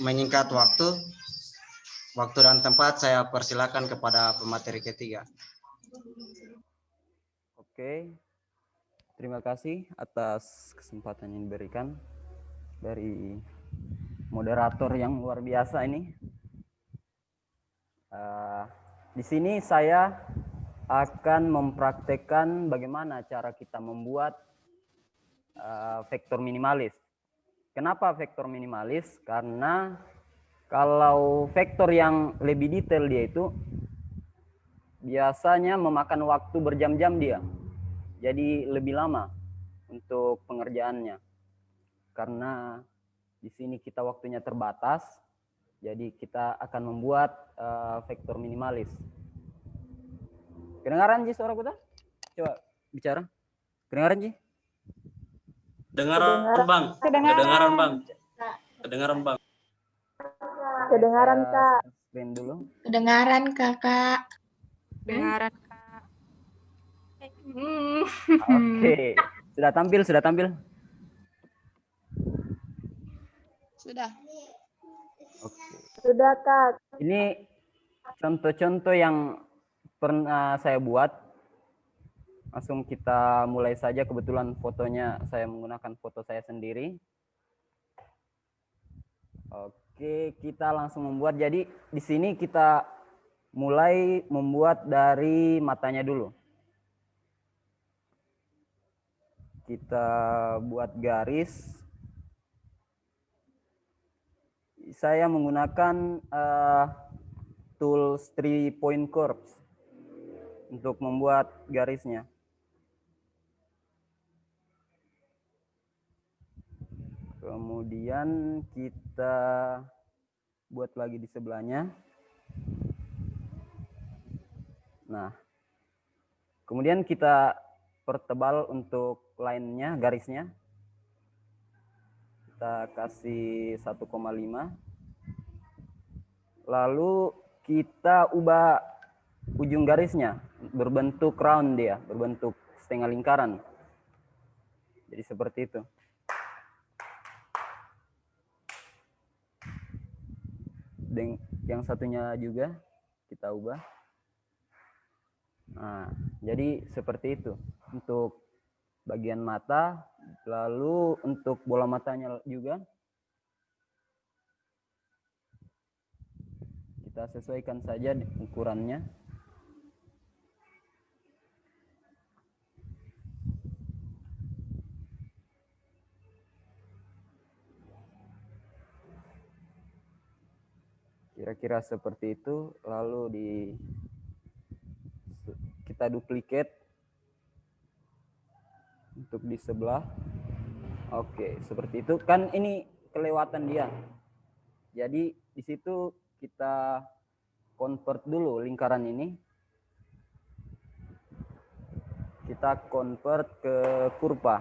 menyingkat waktu dan tempat saya persilakan kepada pemateri ketiga. Oke, terima kasih atas kesempatan yang diberikan dari moderator yang luar biasa ini. Di sini saya akan mempraktekkan bagaimana cara kita membuat vektor minimalis. Kenapa vektor minimalis? Karena kalau vektor yang lebih detail dia itu biasanya memakan waktu berjam-jam dia. Jadi lebih lama untuk pengerjaannya. Karena di sini kita waktunya terbatas, jadi kita akan membuat vektor minimalis. Kedengaran Ji suara kita? Coba bicara. Kedengaran Ji? Kedengaran Bang. Kedengaran Bang. Kedengaran Bang. Kedengaran Kak. Screen dulu. Kedengaran Kakak. Kedengaran Kak. Oke. Sudah tampil? Sudah. Oke. Sudah Kak. Ini contoh-contoh yang pernah saya buat. Langsung kita mulai saja. Kebetulan fotonya saya menggunakan foto saya sendiri. Oke, kita langsung membuat. Jadi di sini kita mulai membuat dari matanya dulu. Kita buat garis. Saya menggunakan tools 3-point curves untuk membuat garisnya. Kemudian kita buat lagi di sebelahnya. Nah, kemudian kita pertebal untuk line-nya, garisnya. Kita kasih 1,5. Lalu kita ubah ujung garisnya berbentuk round dia, berbentuk setengah lingkaran. Jadi seperti itu. Dan yang satunya juga kita ubah. Nah, jadi seperti itu untuk bagian mata. Lalu untuk bola matanya juga kita sesuaikan saja ukurannya. Kira-kira seperti itu. Lalu kita duplicate untuk di sebelah. Oke, seperti itu. Kan ini kelewatan dia. Jadi di situ kita convert dulu lingkaran ini. Kita convert ke kurva.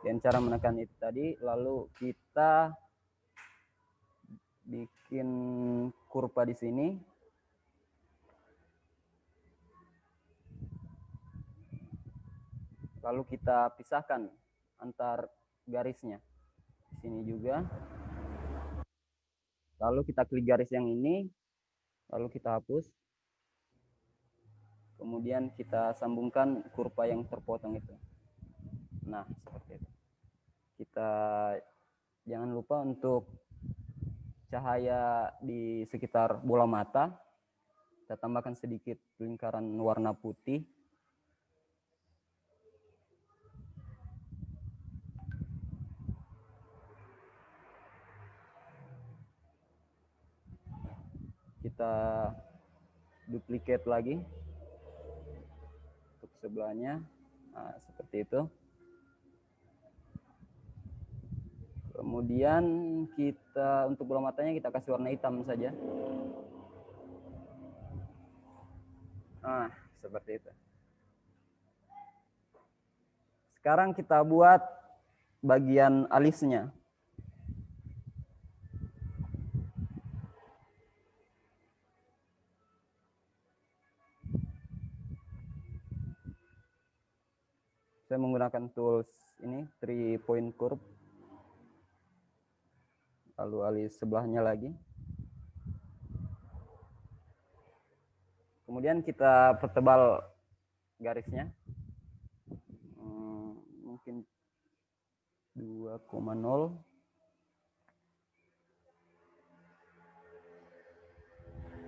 Dan cara menekan itu tadi, lalu kita bikin kurva di sini. Lalu kita pisahkan antar garisnya. Di sini juga. Lalu kita klik garis yang ini, lalu kita hapus. Kemudian kita sambungkan kurva yang terpotong itu. Nah, seperti itu. Kita jangan lupa untuk cahaya di sekitar bola mata. Kita tambahkan sedikit lingkaran warna putih. Kita duplicate lagi untuk sebelahnya. Nah, seperti itu. Kemudian kita untuk bola matanya kita kasih warna hitam saja. Nah, seperti itu. Sekarang kita buat bagian alisnya. Saya menggunakan tools ini 3-point curve. lalu alis sebelahnya lagi. Kemudian kita pertebal garisnya. Mungkin 2,0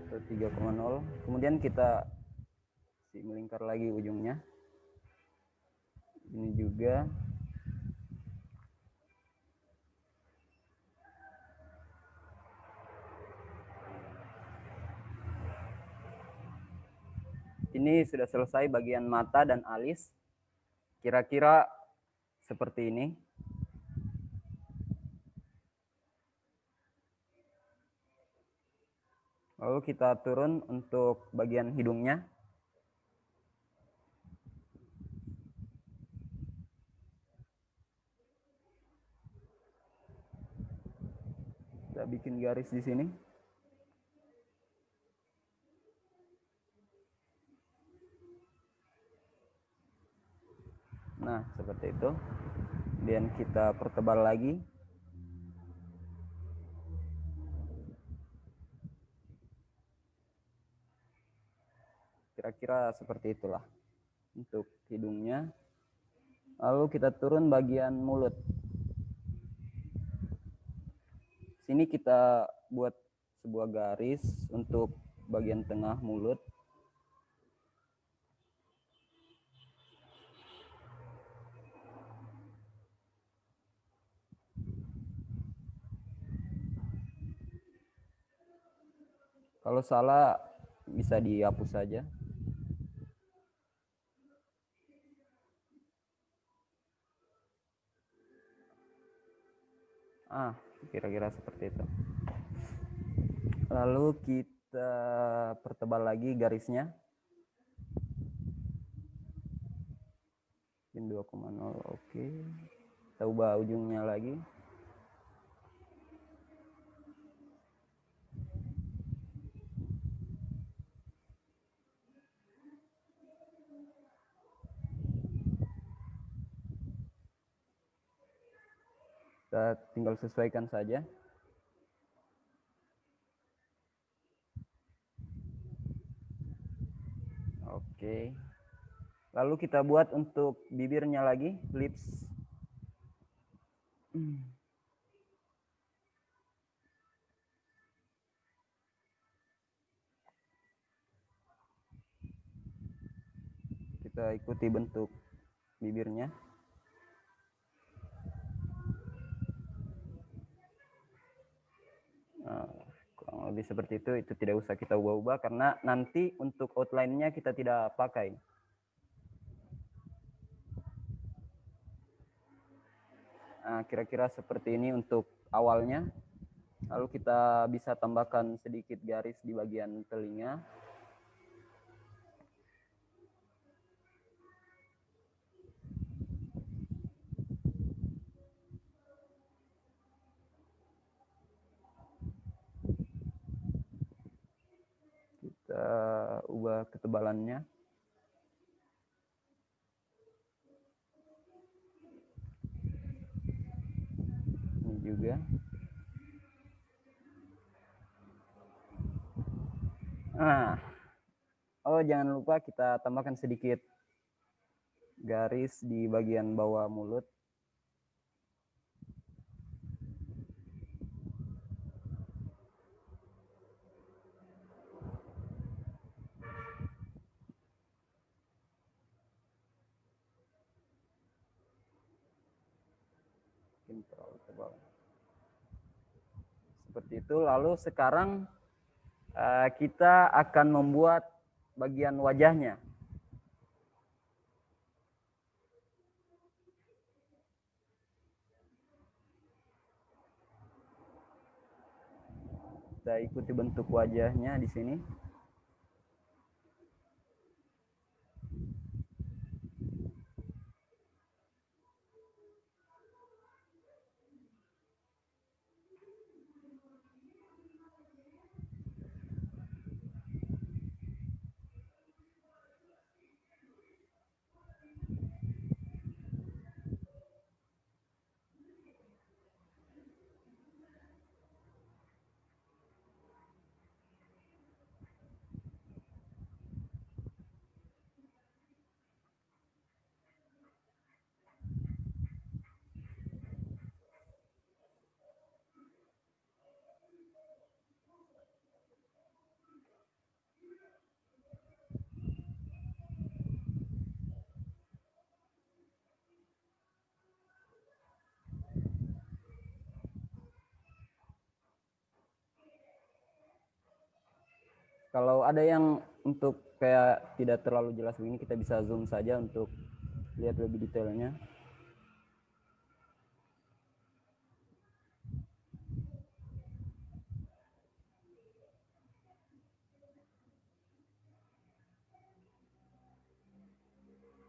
atau 3,0. Kemudian kita melingkar lagi ujungnya. Ini juga. Ini sudah selesai bagian mata dan alis. Kira-kira seperti ini. Lalu kita turun untuk bagian hidungnya. Kita bikin garis di sini. Nah, seperti itu. Kemudian kita pertebal lagi. Kira-kira seperti itulah untuk hidungnya. Lalu kita turun bagian mulut. Sini kita buat sebuah garis untuk bagian tengah mulut. Kalau salah bisa dihapus saja. Kira-kira seperti itu. Lalu kita pertebal lagi garisnya. Mungkin 2,0, oke. Kita ubah ujungnya lagi. Kita tinggal sesuaikan saja. Oke. Lalu kita buat untuk bibirnya lagi, lips. Kita ikuti bentuk bibirnya. Kurang lebih seperti itu tidak usah kita ubah-ubah karena nanti untuk outline-nya kita tidak pakai. Kira-kira seperti ini untuk awalnya. Lalu kita bisa tambahkan sedikit garis di bagian telinga. Kita ubah ketebalannya. Ini juga. Jangan lupa kita tambahkan sedikit garis di bagian bawah mulut. Terlalu tebal. Seperti itu. Lalu sekarang kita akan membuat bagian wajahnya. Kita ikuti bentuk wajahnya di sini. Kalau ada yang untuk kayak tidak terlalu jelas begini, kita bisa zoom saja untuk lihat lebih detailnya.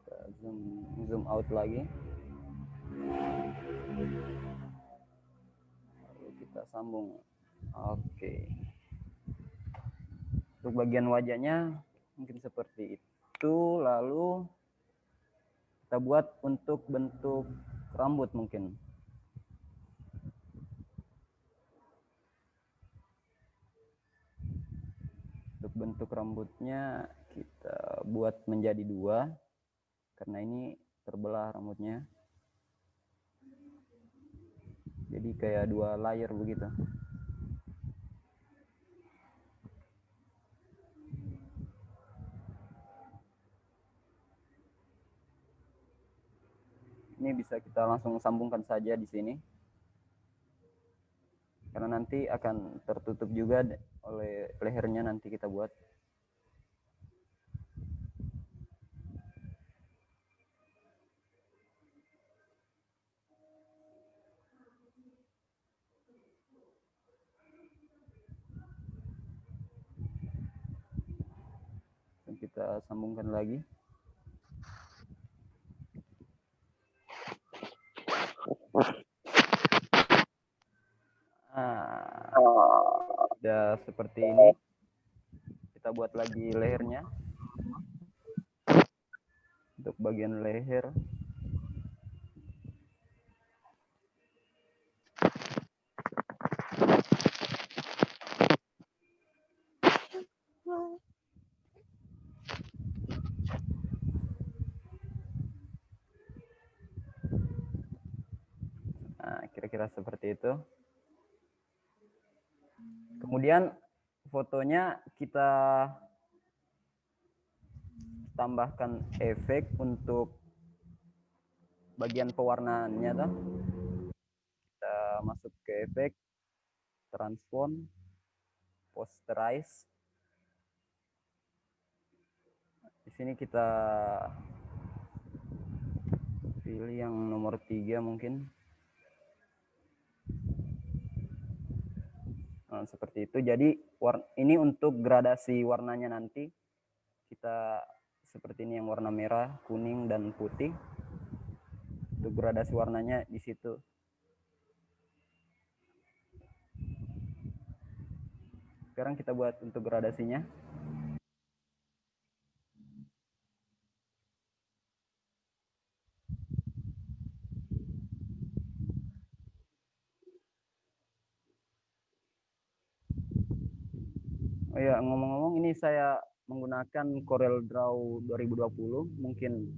Kita zoom out lagi. Lalu kita sambung. Oke. Untuk bagian wajahnya mungkin seperti itu. Lalu kita buat untuk bentuk rambut mungkin. Untuk bentuk rambutnya kita buat menjadi 2 karena ini terbelah rambutnya. Jadi kayak 2 layer begitu. Ini bisa kita langsung sambungkan saja di sini. Karena nanti akan tertutup juga oleh lehernya nanti kita buat. Dan kita sambungkan lagi. Sudah seperti ini. Kita buat lagi lehernya. Untuk bagian leher. Nah, kira-kira seperti itu. Kemudian fotonya kita tambahkan efek untuk bagian pewarnaannya tuh. Kita masuk ke efek, transform, posterize. Di sini kita pilih yang nomor 3 mungkin. Nah, seperti itu. Jadi ini untuk gradasi warnanya nanti. Kita seperti ini yang warna merah, kuning, dan putih. Untuk gradasi warnanya di situ. Sekarang kita buat untuk gradasinya. Oh ya, ngomong-ngomong ini saya menggunakan Corel Draw 2020. Mungkin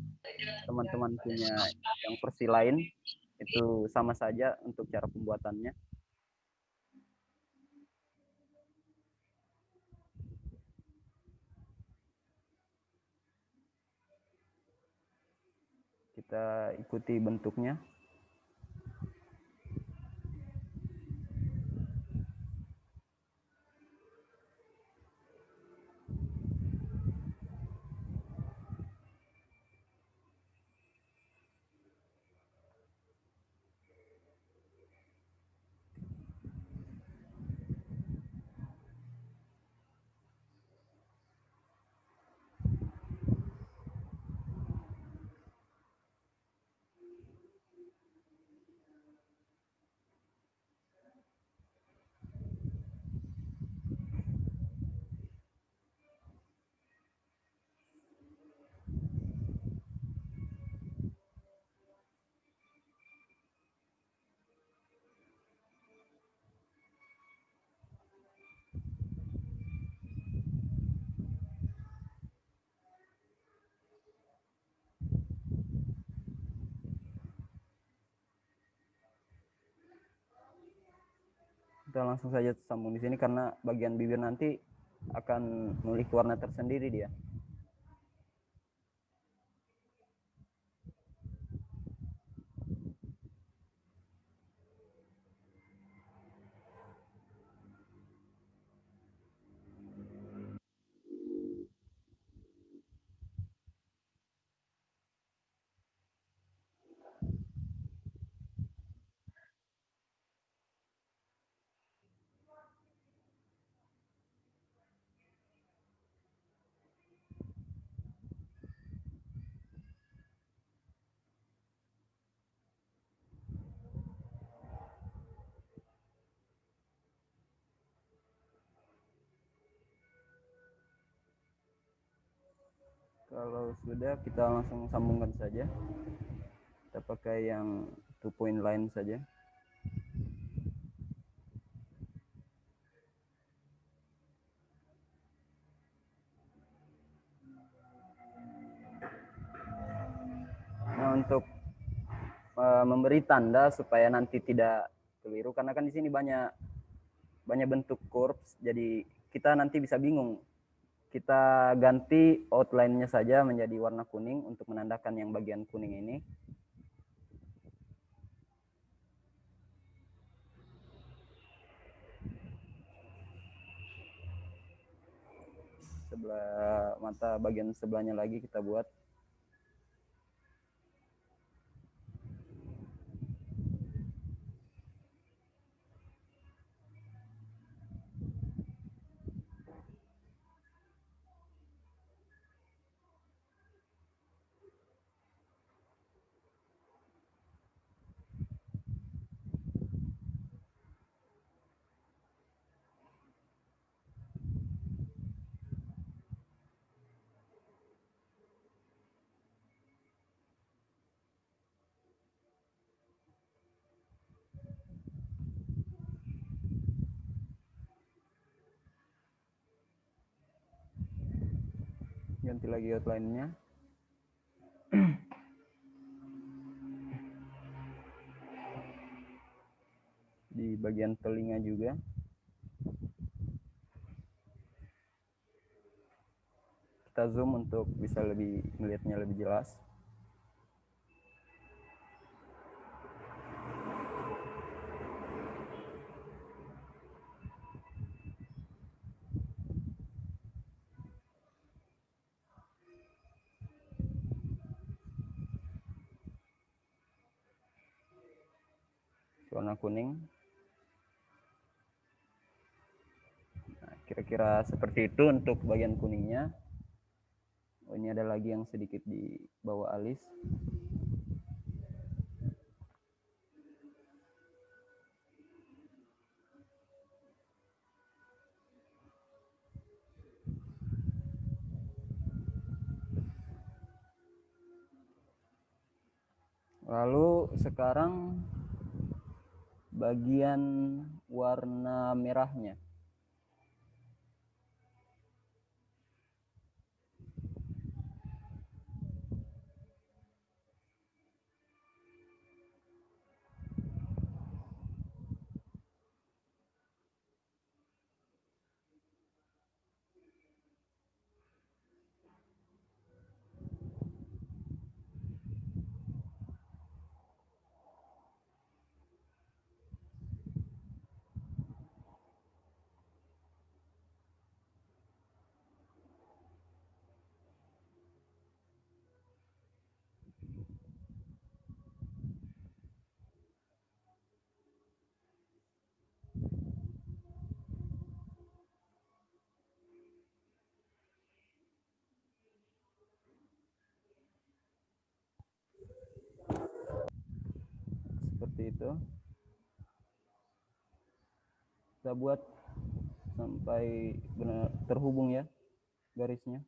teman-teman punya yang versi lain, itu sama saja untuk cara pembuatannya. Kita ikuti bentuknya. Kita langsung saja sambung di sini karena bagian bibir nanti akan memiliki warna tersendiri dia. Kalau sudah, kita langsung sambungkan saja. Kita pakai yang 2 point line saja. Nah, untuk memberi tanda supaya nanti tidak keliru, karena kan di sini banyak bentuk curves, jadi kita nanti bisa bingung. Kita ganti outline-nya saja menjadi warna kuning untuk menandakan yang bagian kuning ini. Sebelah mata bagian sebelahnya lagi kita buat. Ganti lagi outline-nya. Di bagian telinga juga. Kita zoom untuk bisa lebih melihatnya lebih jelas. Warna kuning. Nah, kira-kira seperti itu untuk bagian kuningnya. Oh, ini ada lagi yang sedikit di bawah alis. Lalu sekarang bagian warna merahnya. Seperti itu. Kita buat sampai benar terhubung ya garisnya.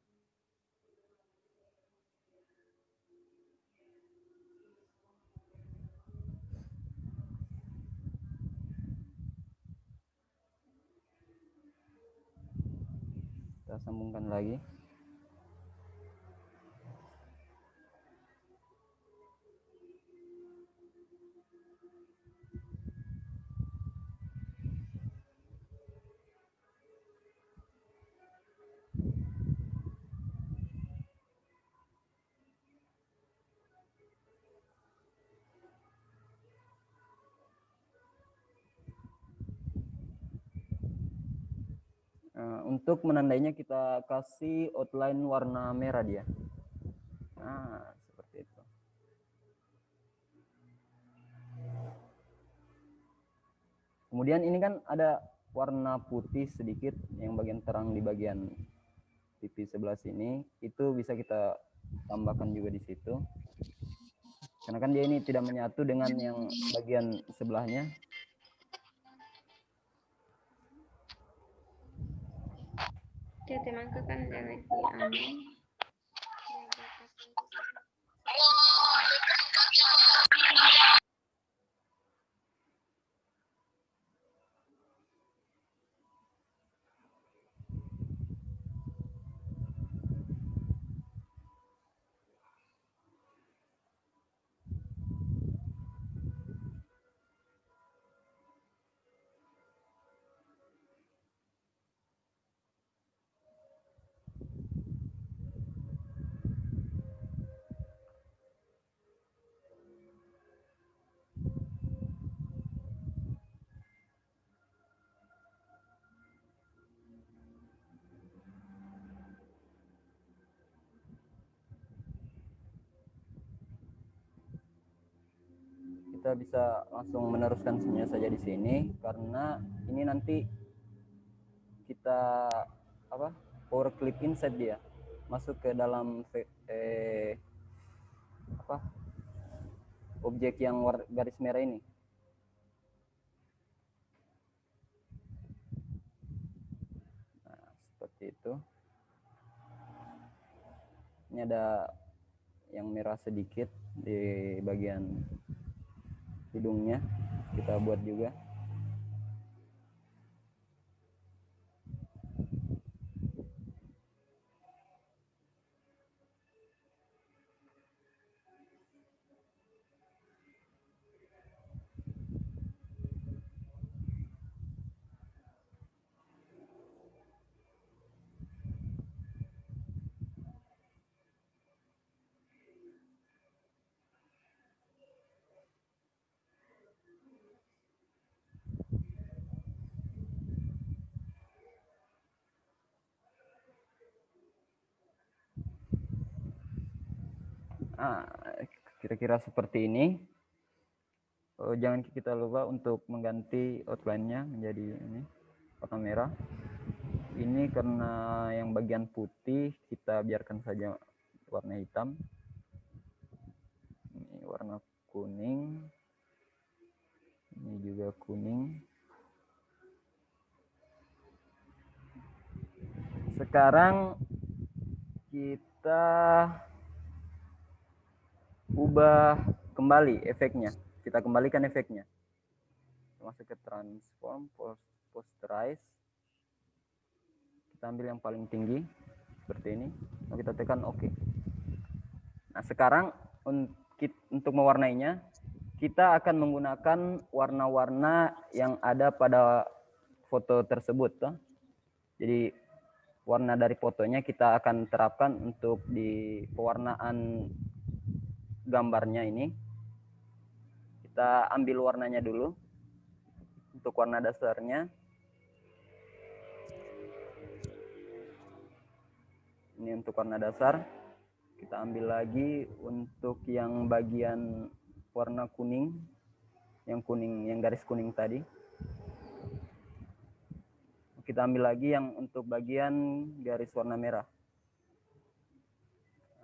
Kita sambungkan lagi. Untuk menandainya kita kasih outline warna merah dia. Nah, seperti itu. Kemudian ini kan ada warna putih sedikit yang bagian terang di bagian pipi sebelah sini. Itu bisa kita tambahkan juga di situ. Karena kan dia ini tidak menyatu dengan yang bagian sebelahnya. Teman kan jangan diambil. kita bisa langsung meneruskan semuanya saja di sini, karena ini nanti kita power clip insert dia masuk ke dalam objek yang garis merah ini. Nah, seperti itu. Ini ada yang merah sedikit di bagian hidungnya, kita buat juga. Kira-kira seperti ini. Jangan kita lupa untuk mengganti outline-nya menjadi ini warna merah. Ini karena yang bagian putih kita biarkan saja warna hitam. Ini warna kuning. Ini juga kuning. Sekarang kita ubah kembali efeknya. Kita kembalikan efeknya. Masuk ke transform, posterize. Kita ambil yang paling tinggi seperti ini. Lalu kita tekan OK. Nah, sekarang untuk mewarnainya, kita akan menggunakan warna-warna yang ada pada foto tersebut. Jadi warna dari fotonya kita akan terapkan untuk di pewarnaan gambarnya ini. Kita ambil warnanya dulu untuk warna dasarnya. Ini untuk warna dasar. Kita ambil lagi untuk yang bagian warna kuning, yang garis kuning tadi. Kita ambil lagi yang untuk bagian garis warna merah.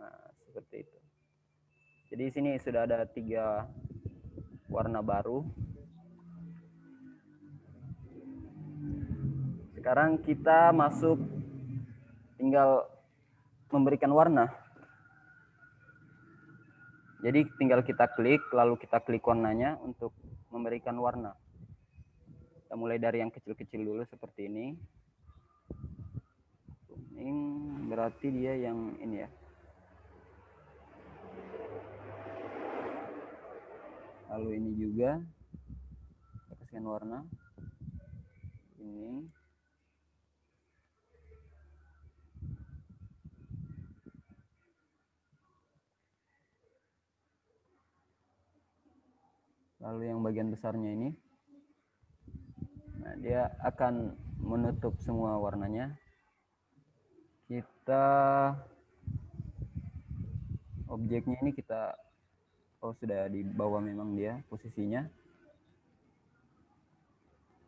Nah, seperti itu. Jadi di sini sudah ada 3 warna baru. Sekarang kita masuk, tinggal memberikan warna. Jadi tinggal kita klik, lalu kita klik warnanya untuk memberikan warna. Kita mulai dari yang kecil-kecil dulu seperti ini. Kuning berarti dia yang ini ya. Lalu ini juga kita kasihkan warna ini. Lalu yang bagian besarnya ini. Nah, dia akan menutup semua warnanya. Kita objeknya ini kita sudah di bawah memang dia posisinya.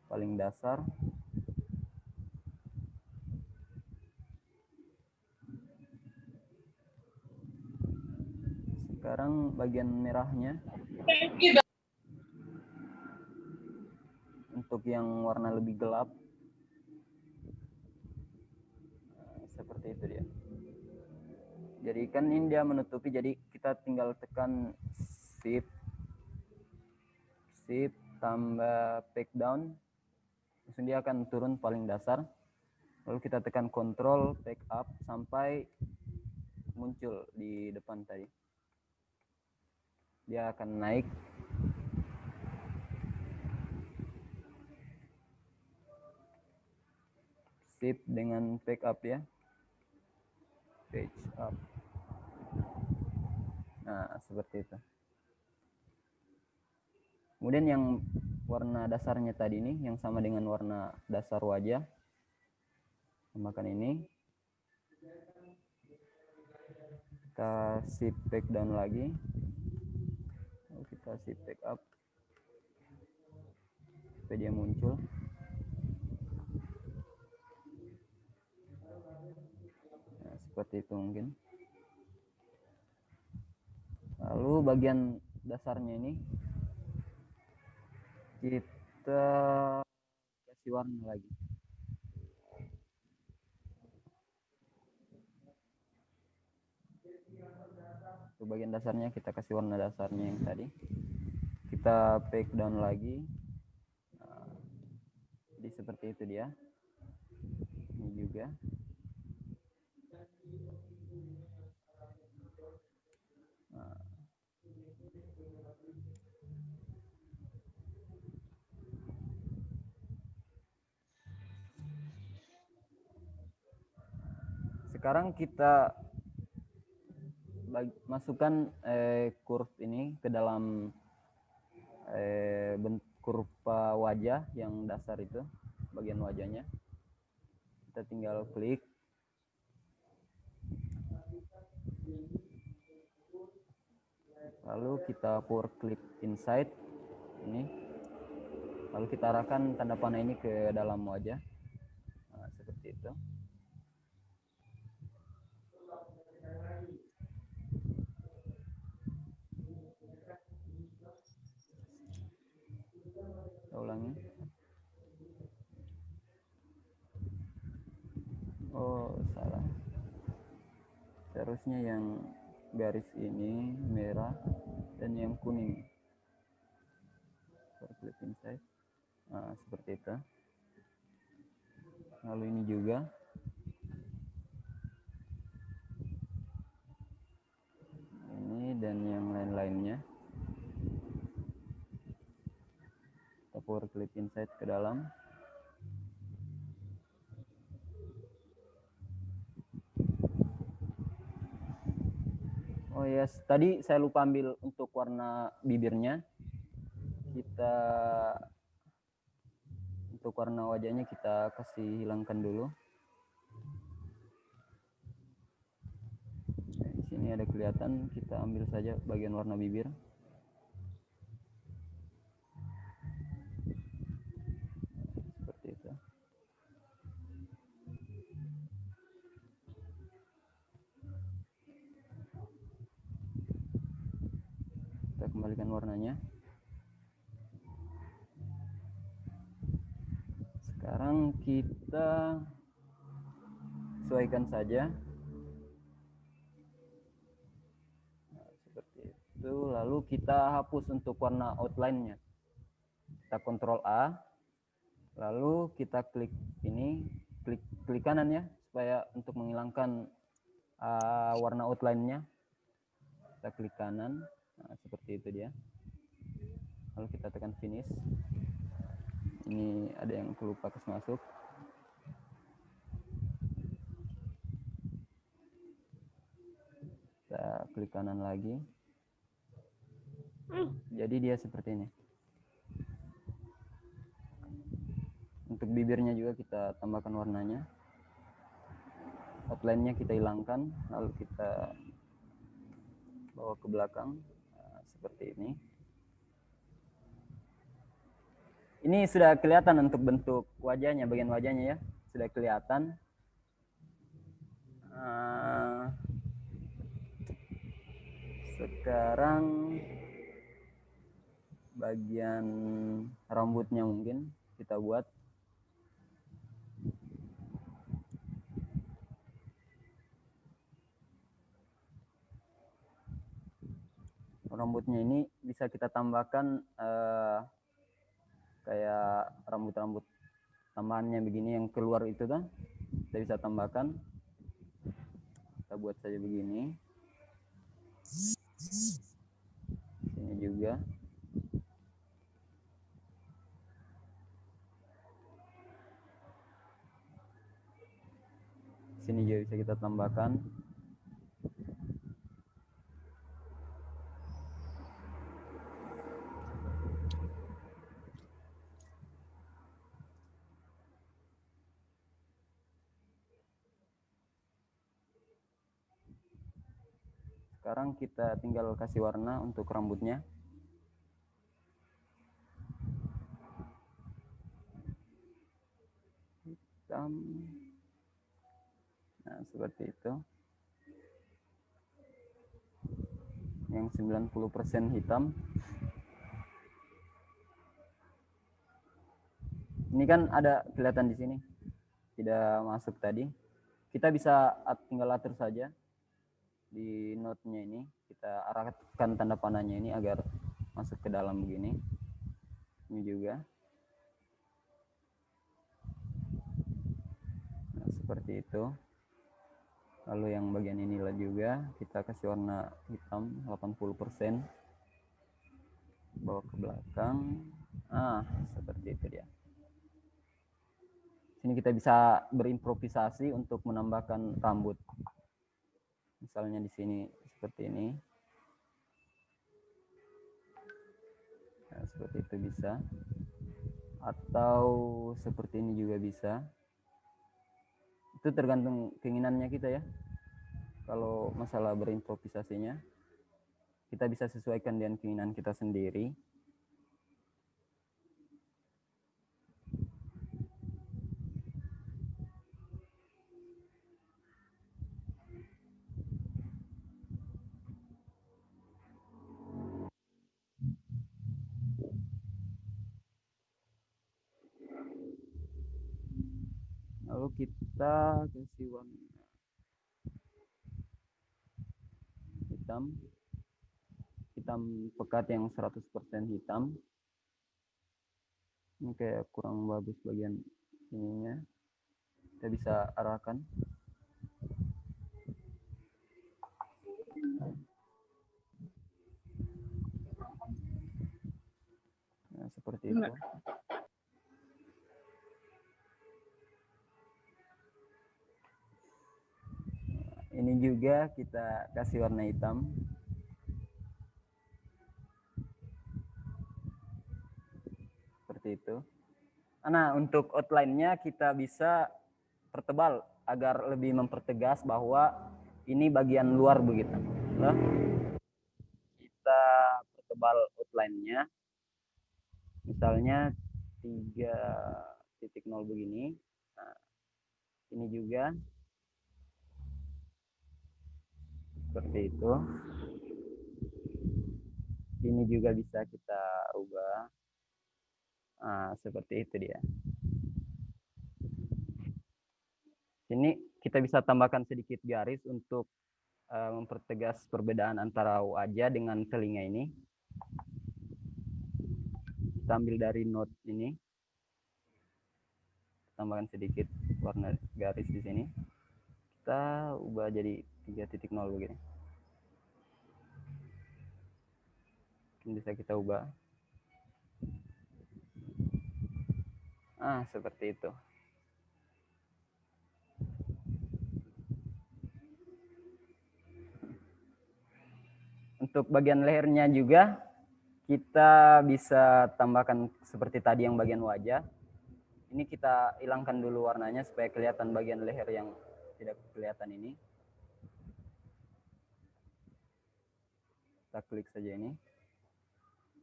Paling dasar. Sekarang bagian merahnya. Untuk yang warna lebih gelap. Nah, seperti itu dia. Jadi kan ini dia menutupi, jadi kita tinggal tekan shift tambah back down. Langsung dia akan turun paling dasar. Lalu kita tekan control back up sampai muncul di depan tadi. Dia akan naik. Shift dengan back up ya. Page up. Nah, seperti itu. Kemudian yang warna dasarnya tadi ini, yang sama dengan warna dasar wajah. Tambahkan ini. Kita shift back down lagi. Lalu kita shift back up. sampai dia muncul. Nah, seperti itu mungkin. Lalu bagian dasarnya ini kita kasih warna lagi. Untuk bagian dasarnya kita kasih warna dasarnya yang tadi. Kita take down lagi. Nah, jadi seperti itu dia. Ini juga. Nah. Sekarang kita masukkan curve ini ke dalam kurva wajah yang dasar itu, bagian wajahnya. Kita tinggal klik. Lalu kita power clip inside ini. Lalu kita arahkan tanda panah ini ke dalam wajah. Nah, seperti itu. Kita ulangi. Oh, salah. Seharusnya yang garis ini merah dan yang kuning. Flip inside. Nah, seperti itu. Lalu ini juga. Ini dan yang lain-lainnya. Kita power clip inside ke dalam. Oh yes, tadi saya lupa ambil untuk warna bibirnya. Kita untuk warna wajahnya kita kasih hilangkan dulu. Nah, di sini ada kelihatan, kita ambil saja bagian warna bibir. Seperti itu. Kita kembalikan warnanya. Sekarang kita sesuaikan saja. Nah, seperti itu. Lalu kita hapus untuk warna outline-nya. Kita Ctrl A. Lalu kita klik ini, klik kanan ya, supaya untuk menghilangkan warna outline-nya. Kita klik kanan. Nah, seperti itu dia. Lalu kita tekan finish. Ini ada yang kelupa kasih masuk. Kita klik kanan lagi. Jadi dia seperti ini. Untuk bibirnya juga kita tambahkan warnanya. Outline-nya kita hilangkan, lalu kita bawa ke belakang. Nah, seperti ini. Ini sudah kelihatan untuk bentuk wajahnya, bagian wajahnya ya. Sudah kelihatan. Sekarang bagian rambutnya mungkin kita buat. Rambutnya ini bisa kita tambahkan kayak rambut-rambut tambahannya begini yang keluar itu kan, kita bisa tambahkan. Kita buat saja begini. Sini juga. Sini juga bisa kita tambahkan. Sekarang kita tinggal kasih warna untuk rambutnya. hitam. Nah, seperti itu. Yang 90% hitam. Ini kan ada kelihatan di sini. Tidak masuk tadi. Kita bisa tinggal atur saja di node-nya ini. Kita arahkan tanda panahnya ini agar masuk ke dalam begini. Ini juga. Nah, seperti itu. Lalu yang bagian inilah juga kita kasih warna hitam 80%. Bawa ke belakang. Seperti itu dia. Sini kita bisa berimprovisasi untuk menambahkan rambut. Misalnya di sini seperti ini. Nah, seperti itu bisa. Atau seperti ini juga bisa. Itu tergantung keinginannya kita ya. Kalau masalah berimprovisasinya, kita bisa sesuaikan dengan keinginan kita sendiri. Lalu kita kasih warna hitam pekat yang 100% hitam. Ini kayak kurang bagus bagian ininya. Kita bisa arahkan. Nah, seperti itu. Ini juga kita kasih warna hitam. Seperti itu. Nah, untuk outline-nya kita bisa pertebal agar lebih mempertegas bahwa ini bagian luar begitu. Nah, kita pertebal outline-nya. Misalnya 3.0 begini. Nah, ini juga seperti itu. Ini juga bisa kita ubah. Seperti itu dia. Sini kita bisa tambahkan sedikit garis untuk mempertegas perbedaan antara wajah dengan telinga ini. Kita ambil dari node ini. Tambahkan sedikit warna garis di sini. Kita ubah jadi 3.0 begini. Mungkin bisa kita ubah. Seperti itu. Untuk bagian lehernya juga kita bisa tambahkan seperti tadi yang bagian wajah. Ini kita hilangkan dulu warnanya supaya kelihatan bagian leher yang tidak kelihatan ini. Kita klik saja ini.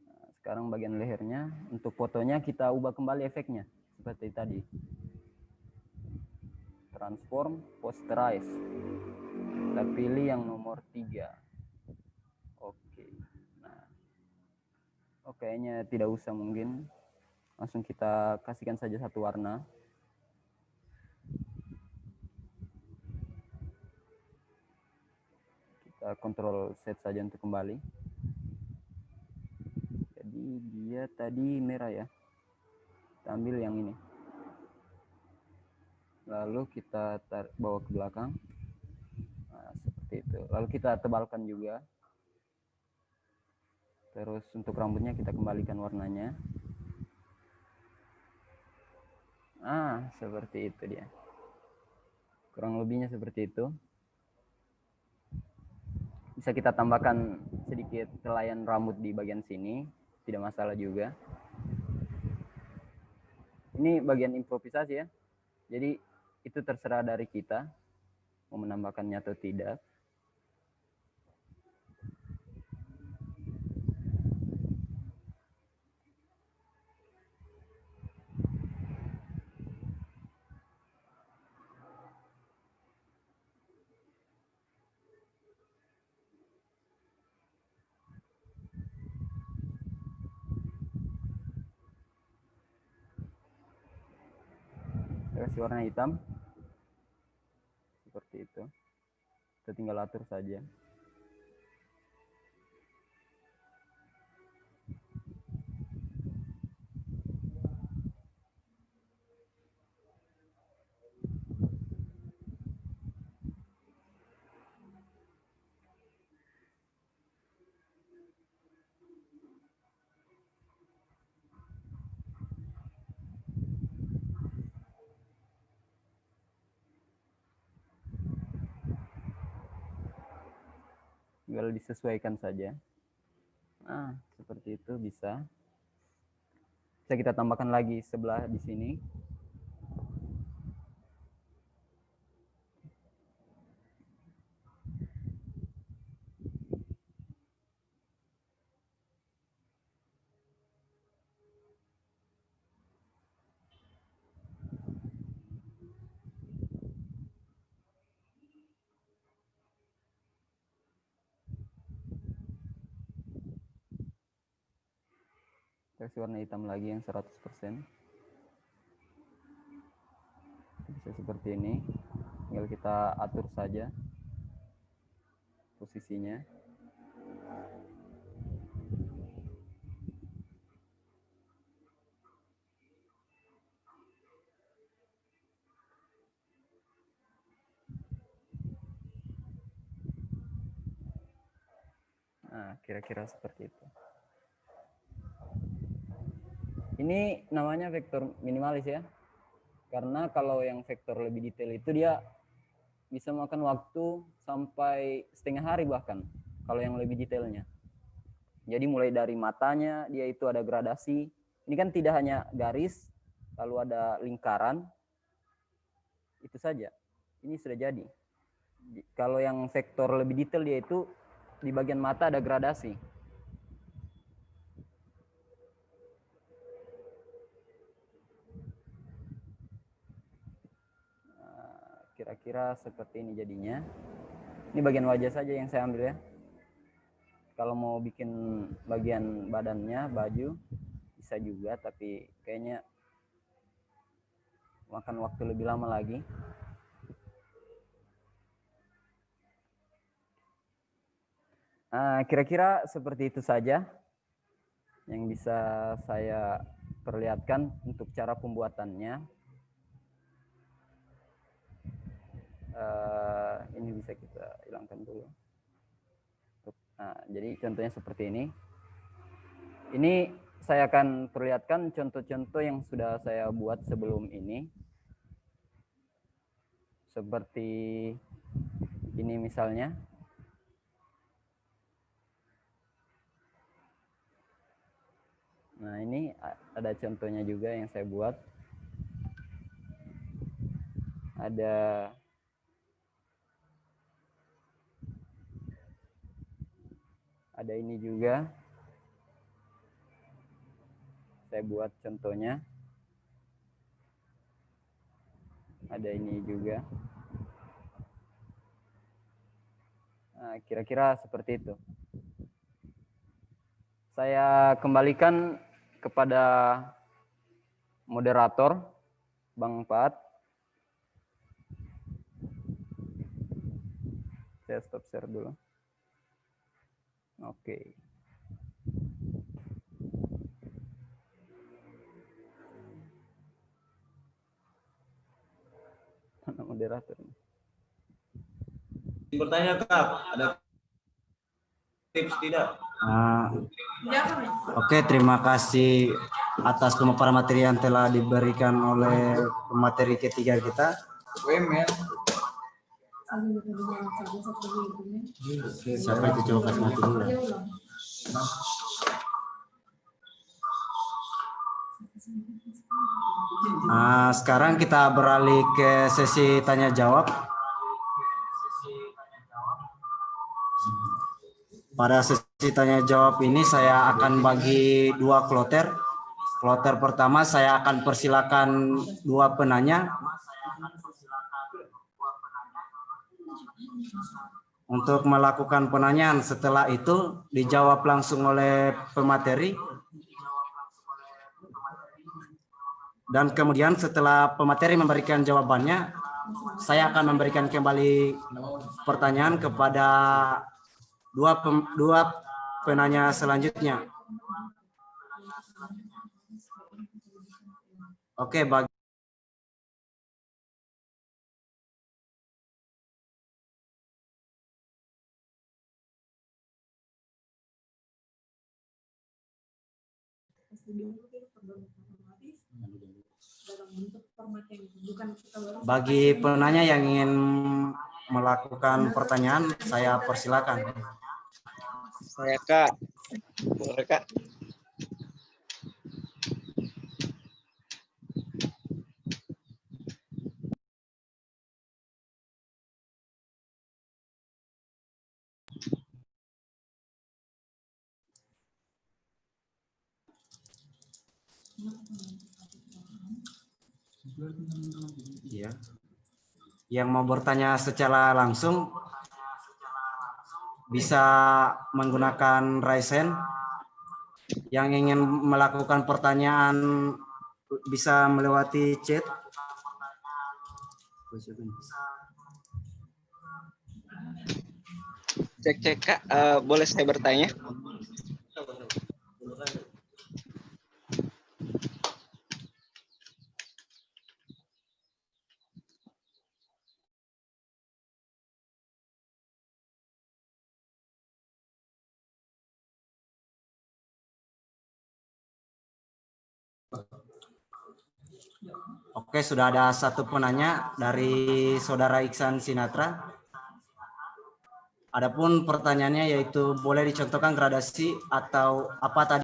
Nah, sekarang bagian lehernya, untuk fotonya kita ubah kembali efeknya seperti tadi. Transform, posterize. Kita pilih yang nomor 3. Oke. Nah, kayaknya tidak usah mungkin. Langsung kita kasihkan saja satu warna. Kita kontrol set saja untuk kembali. Jadi dia tadi merah ya. Kita ambil yang ini. Lalu kita bawa ke belakang. Nah, seperti itu. Lalu kita tebalkan juga. Terus untuk rambutnya kita kembalikan warnanya. Seperti itu dia. Kurang lebihnya seperti itu. Bisa kita tambahkan sedikit helaian rambut di bagian sini. Tidak masalah juga. Ini bagian improvisasi ya. Jadi itu terserah dari kita. Mau menambahkannya atau tidak. kasih warna hitam. Seperti itu. Kita tinggal atur saja. Tinggal disesuaikan saja. Nah, seperti itu bisa. Bisa kita tambahkan lagi sebelah di sini. Kasih warna hitam lagi yang 100%. Bisa seperti ini. Tinggal kita atur saja posisinya. Nah, kira-kira seperti itu. Ini namanya vektor minimalis ya. Karena kalau yang vektor lebih detail itu dia bisa makan waktu sampai setengah hari bahkan. Kalau yang lebih detailnya. Jadi mulai dari matanya dia itu ada gradasi. Ini kan tidak hanya garis, lalu ada lingkaran. Itu saja. Ini sudah jadi. Kalau yang vektor lebih detail dia itu di bagian mata ada gradasi. Kira-kira seperti ini jadinya. Ini bagian wajah saja yang saya ambil ya. Kalau mau bikin bagian badannya, baju, bisa juga. Tapi kayaknya makan waktu lebih lama lagi. Kira-kira seperti itu saja yang bisa saya perlihatkan untuk cara pembuatannya. Ini bisa kita hilangkan dulu. Nah, jadi contohnya seperti ini. Ini saya akan perlihatkan contoh-contoh yang sudah saya buat sebelum ini. Seperti ini misalnya. Nah, ini ada contohnya juga yang saya buat. Ada ini juga. Saya buat contohnya. Ada ini juga. Nah, kira-kira seperti itu. Saya kembalikan kepada moderator, Bang Pat. Saya stop share dulu. Oke. Mana moderator? Bertanya Kak, ada tips tidak? Oke, terima kasih atas pemaparan materi yang telah diberikan oleh pemateri ketiga kita. Siapa itu, coba kasih mati dulu. Sekarang kita beralih ke sesi tanya jawab. Pada sesi tanya jawab ini saya akan bagi dua kloter. Kloter pertama saya akan persilakan dua penanya untuk melakukan penanyaan. Setelah itu dijawab langsung oleh pemateri. Dan kemudian setelah pemateri memberikan jawabannya, saya akan memberikan kembali pertanyaan kepada dua penanya selanjutnya. Oke, bagi penanya yang ingin melakukan pertanyaan, saya persilakan. Saya Kak, boleh Kak? Ya. Yang mau bertanya secara langsung bisa menggunakan raise hand. Yang ingin melakukan pertanyaan bisa melewati chat. Cek Kak, boleh saya bertanya? Oke, sudah ada satu penanya dari Saudara Iksan Sinatra. Adapun pertanyaannya yaitu boleh dicontohkan gradasi atau apa tadi?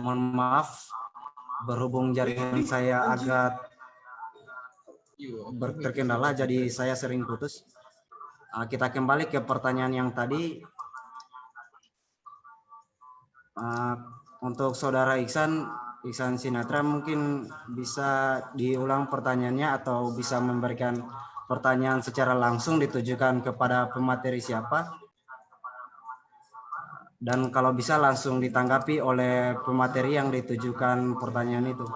Mohon maaf, berhubung jaringan saya agak terkendala, jadi saya sering putus. Kita kembali ke pertanyaan yang tadi. Untuk Saudara Iksan Sinatra, mungkin bisa diulang pertanyaannya atau bisa memberikan pertanyaan secara langsung ditujukan kepada pemateri siapa. Dan kalau bisa langsung ditanggapi oleh pemateri yang ditujukan pertanyaan itu.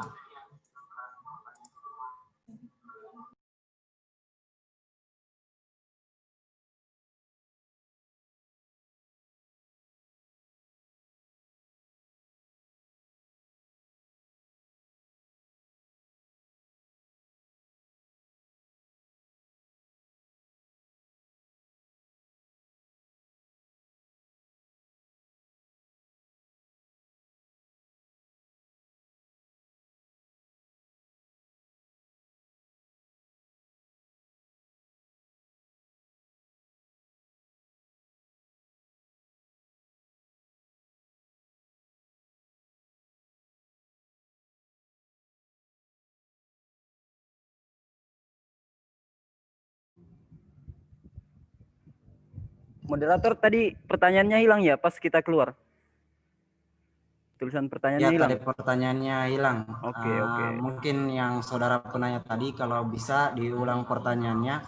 Moderator, tadi pertanyaannya hilang ya pas kita keluar? Tulisan pertanyaannya Ya, hilang? tadi pertanyaannya hilang. Oke. Mungkin yang saudara penanya tadi, kalau bisa diulang pertanyaannya.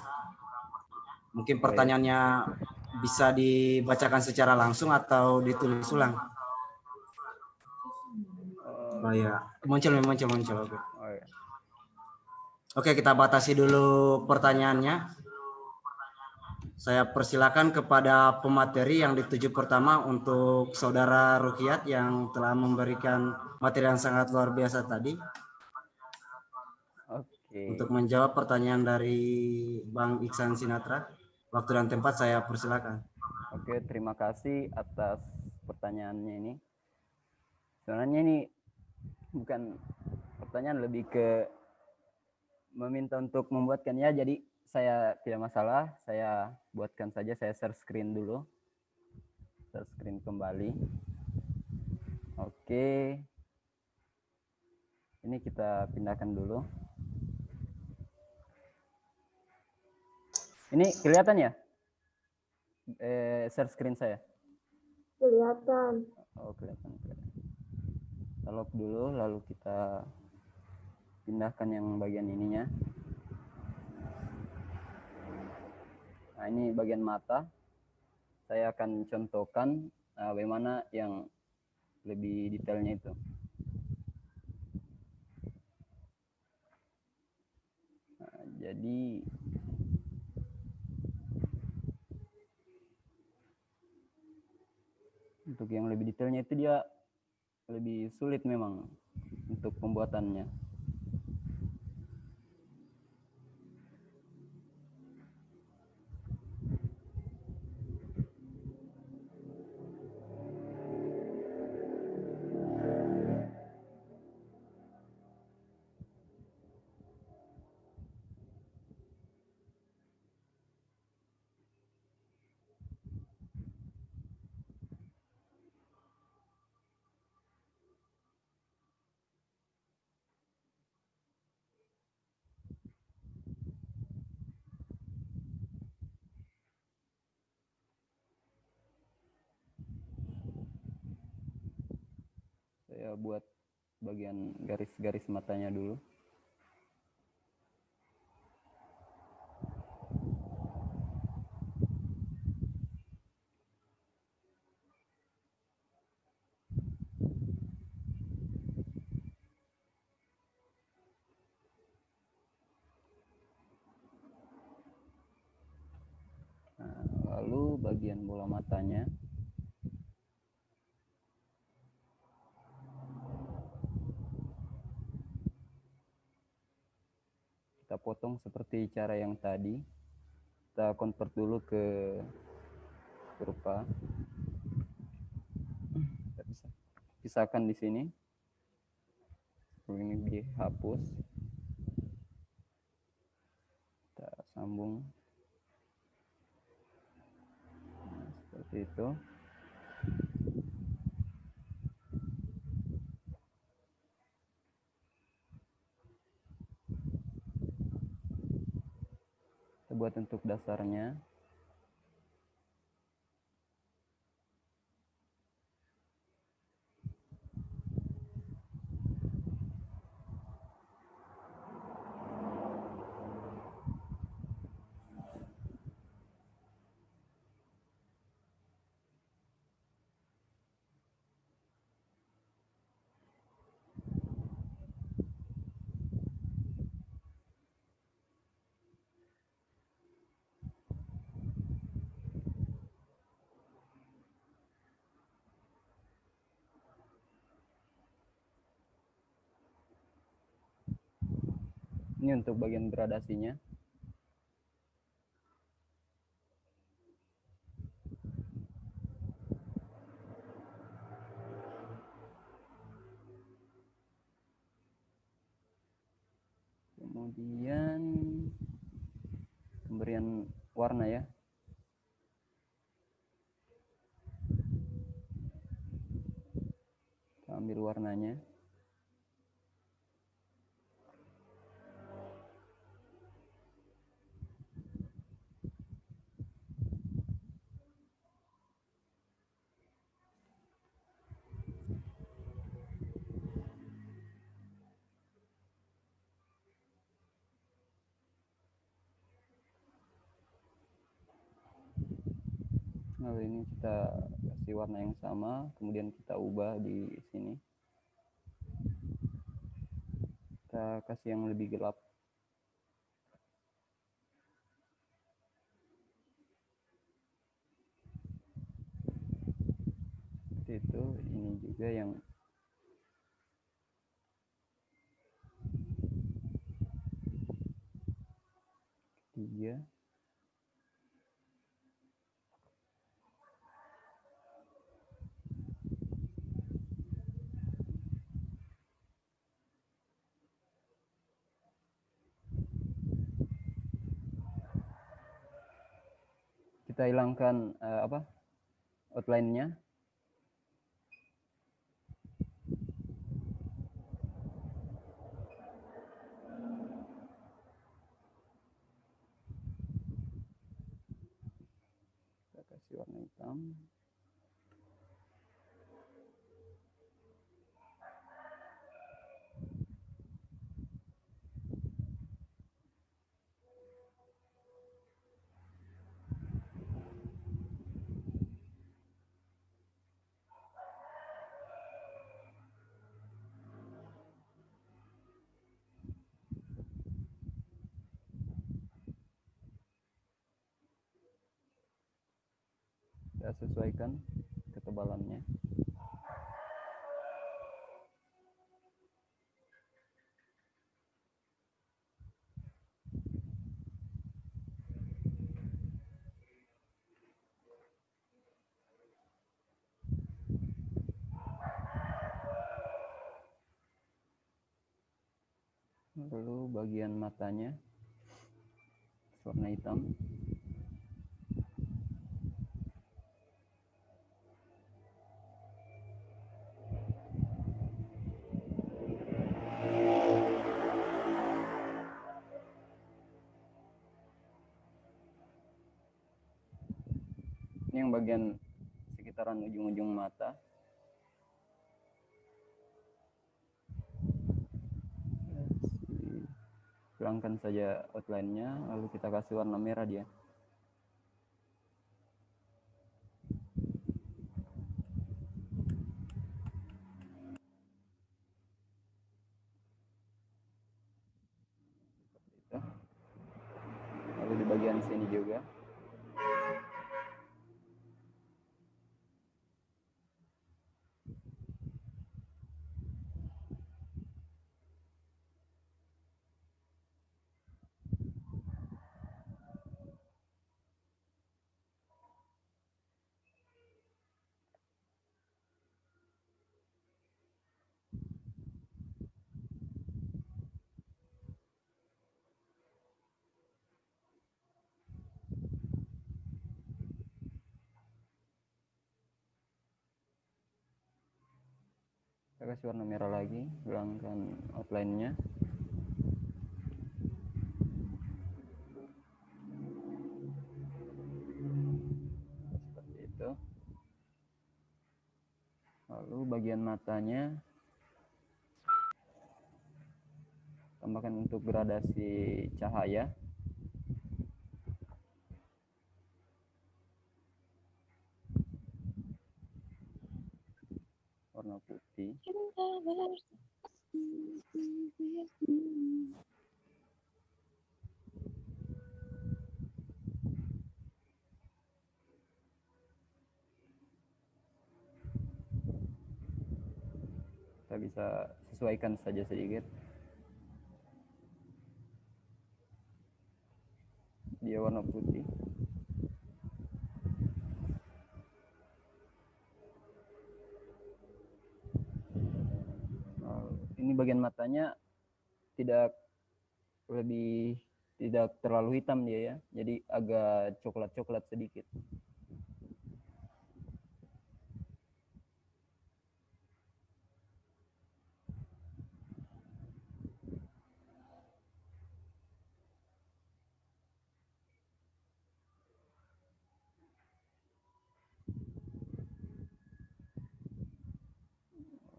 Mungkin pertanyaannya bisa dibacakan secara langsung atau ditulis ulang. Oh ya, muncul. Oke. Oh, ya. Oke, kita batasi dulu pertanyaannya. Saya persilakan kepada pemateri yang dituju pertama untuk Saudara Rukiat yang telah memberikan materi yang sangat luar biasa tadi. Oke. Untuk menjawab pertanyaan dari Bang Iksan Sinatra, waktu dan tempat saya persilakan. Oke, terima kasih atas pertanyaannya ini. Sebenarnya ini bukan pertanyaan, lebih ke meminta untuk membuatkannya, jadi saya tidak masalah, saya buatkan saja. Saya share screen dulu. Share screen kembali. Oke. Ini kita pindahkan dulu. Ini kelihatan ya? Share screen saya. Kelihatan. Oh, kelihatan. Kita lock dulu, lalu kita pindahkan yang bagian ininya. Nah, ini bagian mata. Saya akan contohkan bagaimana yang lebih detailnya itu. Nah, jadi untuk yang lebih detailnya itu dia lebih sulit memang untuk pembuatannya. Saya buat bagian garis-garis matanya dulu. Nah, lalu bagian bola matanya kita potong seperti cara yang tadi. Kita convert dulu ke kurva. Kita bisa pisahkan di sini. Ini dihapus. Kita sambung. Nah, seperti itu. Kita buat untuk dasarnya. Ini untuk bagian gradasinya. Kemudian pemberian warna ya. Kita ambil warnanya. Lalu ini kita kasih warna yang sama, kemudian kita ubah di sini. Kita kasih yang lebih gelap. Seperti itu, ini juga yang ketiga. Kita hilangkan outline-nya. Kita kasih warna hitam. Saya sesuaikan ketebalannya. Lalu bagian matanya warna hitam. Ini yang bagian sekitaran ujung-ujung mata. Hilangkan saja outline-nya, lalu kita kasih warna merah dia. Seperti itu. Lalu di bagian sini juga. Saya kasih warna merah lagi, hilangkan outline-nya. Seperti itu. Lalu bagian matanya tambahkan untuk gradasi cahaya. Warna putih. Kita bisa sesuaikan saja sedikit. Dia warna putih. Ini bagian matanya tidak terlalu hitam dia ya, jadi agak coklat-coklat sedikit.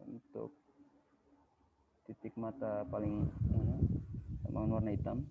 Untuk titik mata paling tambahan warna hitam.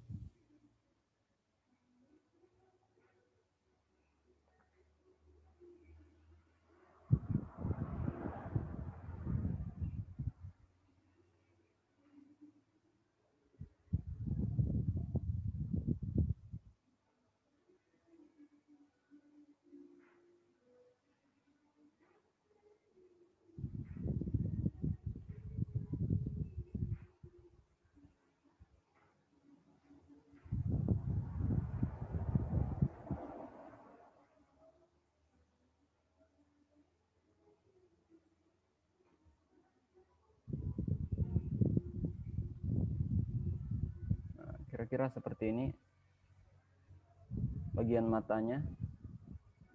Kira-kira seperti ini bagian matanya.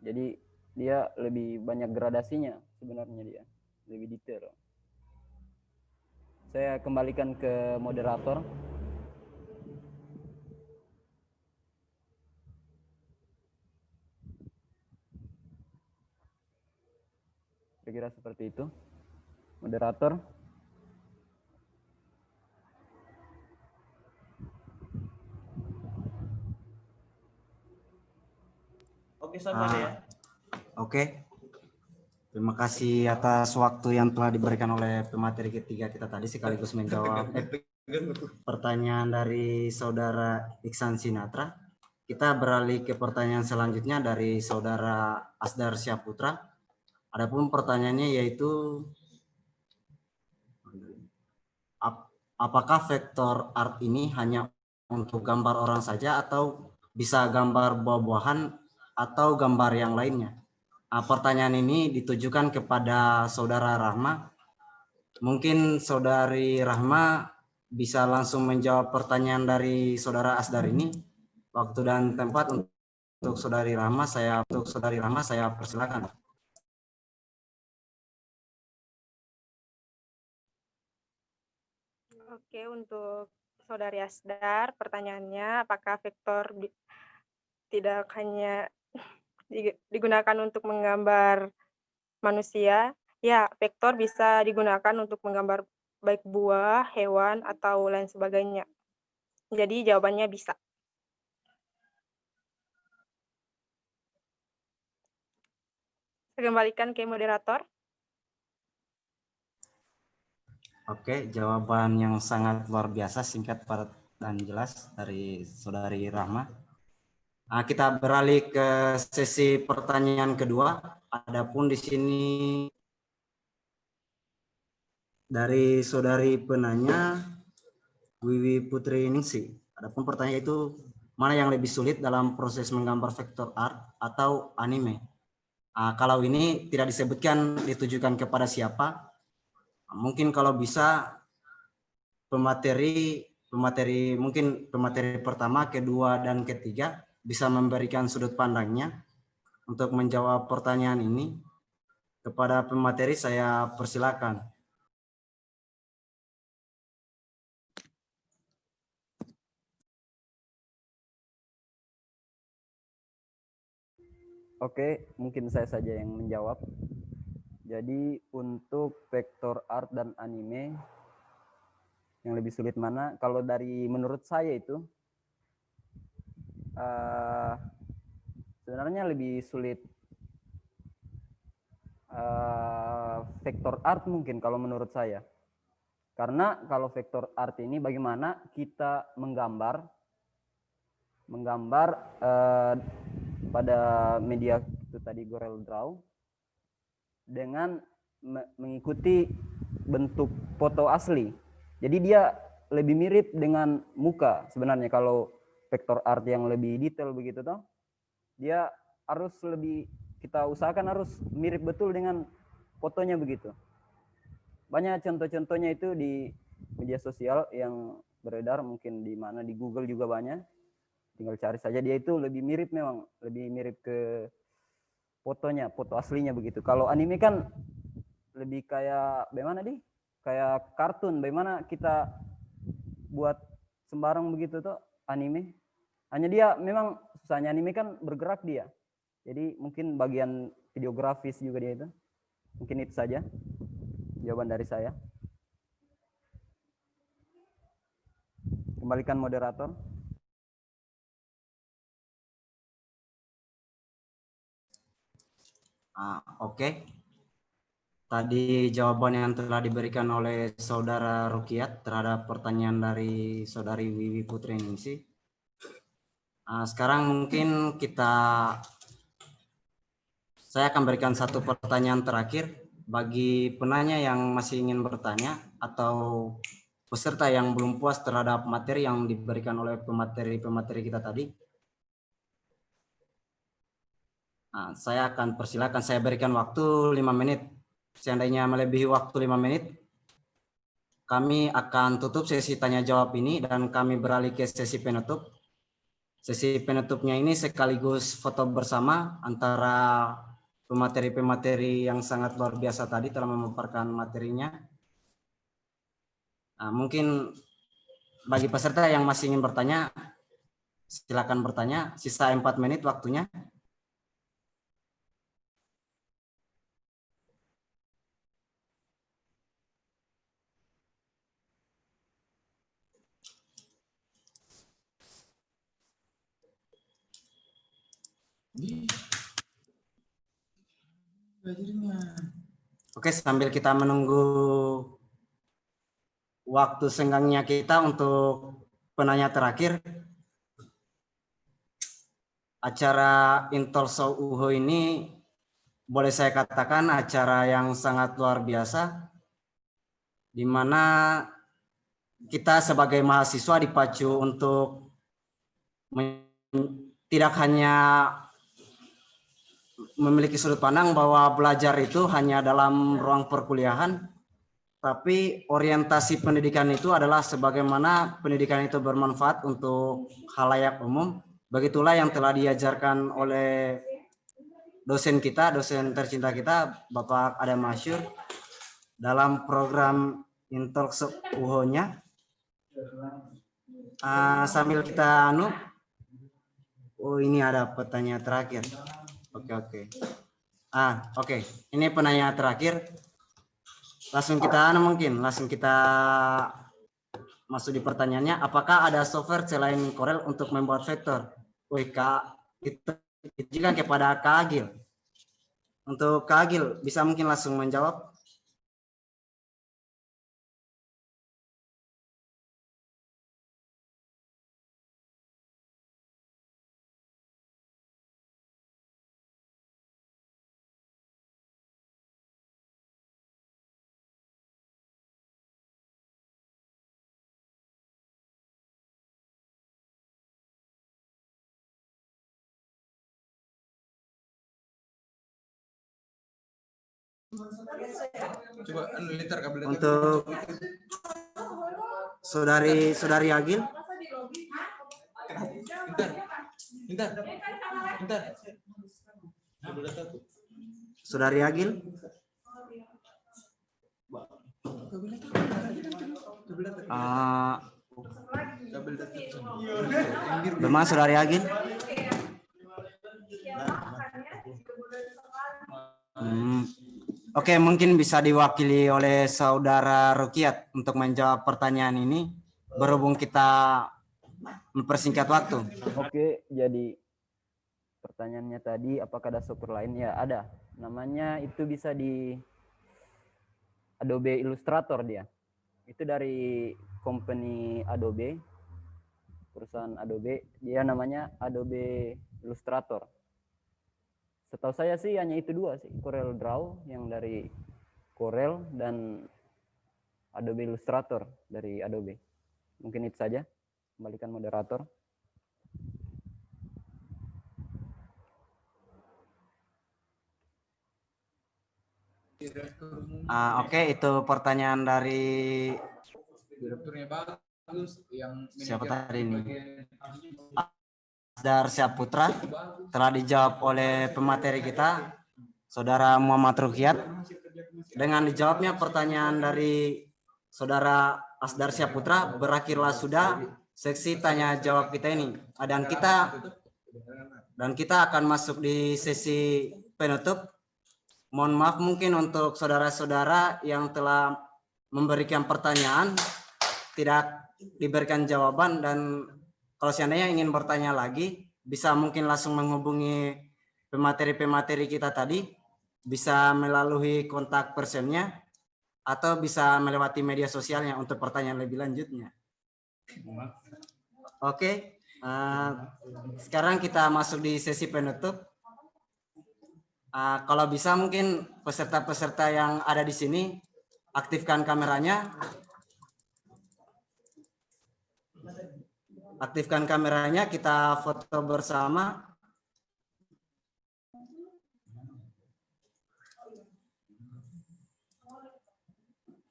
Jadi dia lebih banyak gradasinya sebenarnya, dia lebih detail. Saya kembalikan ke moderator. Kira-kira seperti itu. Moderator. Oke, sampai ya. Oke. Terima kasih atas waktu yang telah diberikan oleh pemateri ketiga kita tadi, sekaligus menjawab pertanyaan dari saudara Iksan Sinatra. kita beralih ke pertanyaan selanjutnya dari Saudara Asdar Syahputra. Adapun pertanyaannya yaitu, apakah vektor art ini hanya untuk gambar orang saja atau bisa gambar buah-buahan atau gambar yang lainnya? Pertanyaan ini ditujukan kepada Saudara Rahma. Mungkin Saudari Rahma bisa langsung menjawab pertanyaan dari Saudara Asdar ini. Waktu dan tempat untuk Saudari Rahma saya persilakan. Oke, untuk Saudari Asdar, pertanyaannya apakah vektor tidak hanya digunakan untuk menggambar manusia? Ya, vektor bisa digunakan untuk menggambar baik buah, hewan, atau lain sebagainya. Jadi jawabannya bisa. Saya kembalikan ke moderator. Oke, jawaban yang sangat luar biasa, singkat, padat, dan jelas dari Saudari Rahma. Kita beralih ke sesi pertanyaan kedua. Adapun di sini dari Saudari penanya Wiwi Putri Ningsi. Adapun pertanyaan itu, mana yang lebih sulit dalam proses menggambar vektor art atau anime? Kalau ini tidak disebutkan ditujukan kepada siapa. Mungkin kalau bisa pemateri pertama, kedua, dan ketiga bisa memberikan sudut pandangnya untuk menjawab pertanyaan ini. Kepada pemateri saya persilakan. Oke, mungkin saya saja yang menjawab. Jadi untuk vektor art dan anime yang lebih sulit mana? Kalau dari menurut saya itu sebenarnya lebih sulit vektor art mungkin kalau menurut saya. Karena kalau vektor art ini bagaimana kita menggambar pada media itu tadi Corel Draw dengan mengikuti bentuk foto asli. Jadi dia lebih mirip dengan muka sebenarnya. Kalau vektor art yang lebih detail begitu toh, dia harus lebih, kita usahakan harus mirip betul dengan fotonya begitu. Banyak contoh-contohnya itu di media sosial yang beredar, mungkin di mana, di Google juga banyak. Tinggal cari saja, dia itu lebih mirip, memang lebih mirip ke fotonya, foto aslinya begitu. Kalau anime kan lebih kayak bagaimana di? Kayak kartun, bagaimana kita buat sembarang begitu tuh anime. Hanya dia memang susahnya anime kan bergerak dia. Jadi mungkin bagian videografis juga dia itu. Mungkin itu saja jawaban dari saya. Kembalikan moderator. Oke. Tadi jawaban yang telah diberikan oleh Saudara Rukiat terhadap pertanyaan dari Saudari Wiwi Putri Ningsi. Sekarang mungkin saya akan berikan satu pertanyaan terakhir bagi penanya yang masih ingin bertanya atau peserta yang belum puas terhadap materi yang diberikan oleh pemateri kita tadi. Saya akan persilakan, saya berikan waktu 5 menit. Seandainya melebihi waktu 5 menit, kami akan tutup sesi tanya jawab ini dan kami beralih ke sesi penutup. Sesi penutupnya ini sekaligus foto bersama antara pemateri-pemateri yang sangat luar biasa tadi telah memaparkan materinya. Mungkin bagi peserta yang masih ingin bertanya, silakan bertanya. Sisa 4 menit waktunya. Oke, sambil kita menunggu waktu senggangnya kita untuk penanya terakhir, acara Intolso UHO ini boleh saya katakan acara yang sangat luar biasa, di mana kita sebagai mahasiswa dipacu untuk tidak hanya memiliki sudut pandang bahwa belajar itu hanya dalam ruang perkuliahan, tapi orientasi pendidikan itu adalah sebagaimana pendidikan itu bermanfaat untuk khalayak umum. Begitulah yang telah diajarkan oleh dosen kita, dosen tercinta kita, Bapak Adam Masyur, dalam program Intolso UHO-nya. Sambil kita oh ini ada pertanyaan terakhir. Oke. Oke. Ini penanya terakhir. Langsung kita masuk di pertanyaannya. Apakah ada software selain Corel untuk membuat vektor? Wih, Kak, itu juga kepada Kak Agil. Untuk Kak Agil, bisa mungkin langsung menjawab? Untuk saudari Agil, saudari Agil, bagaimana saudari Agil? Oke, mungkin bisa diwakili oleh saudara Rukiat untuk menjawab pertanyaan ini, berhubung kita mempersingkat waktu. Oke, jadi pertanyaannya tadi apakah ada software lain? Ya ada, namanya itu bisa di Adobe Illustrator dia. Itu dari company Adobe, perusahaan Adobe, dia namanya Adobe Illustrator. Setahu saya sih hanya itu dua sih, Corel Draw yang dari Corel dan Adobe Illustrator dari Adobe. Mungkin itu saja. Kembalikan moderator. Oke, itu pertanyaan dari siapa tadi ini? Asdar Syahputra, telah dijawab oleh pemateri kita, Saudara Muhammad Rukiat. Dengan dijawabnya pertanyaan dari Saudara Asdar Syahputra, berakhirlah sudah seksi tanya jawab kita ini. Dan kita akan masuk di sesi penutup. Mohon maaf mungkin untuk saudara-saudara yang telah memberikan pertanyaan tidak diberikan jawaban, dan kalau seandainya ingin bertanya lagi bisa mungkin langsung menghubungi pemateri-pemateri kita tadi, bisa melalui kontak personnya atau bisa melewati media sosialnya untuk pertanyaan lebih lanjutnya. Oke, sekarang kita masuk di sesi penutup. Kalau bisa mungkin peserta-peserta yang ada di sini aktifkan kameranya. Aktifkan kameranya, kita foto bersama.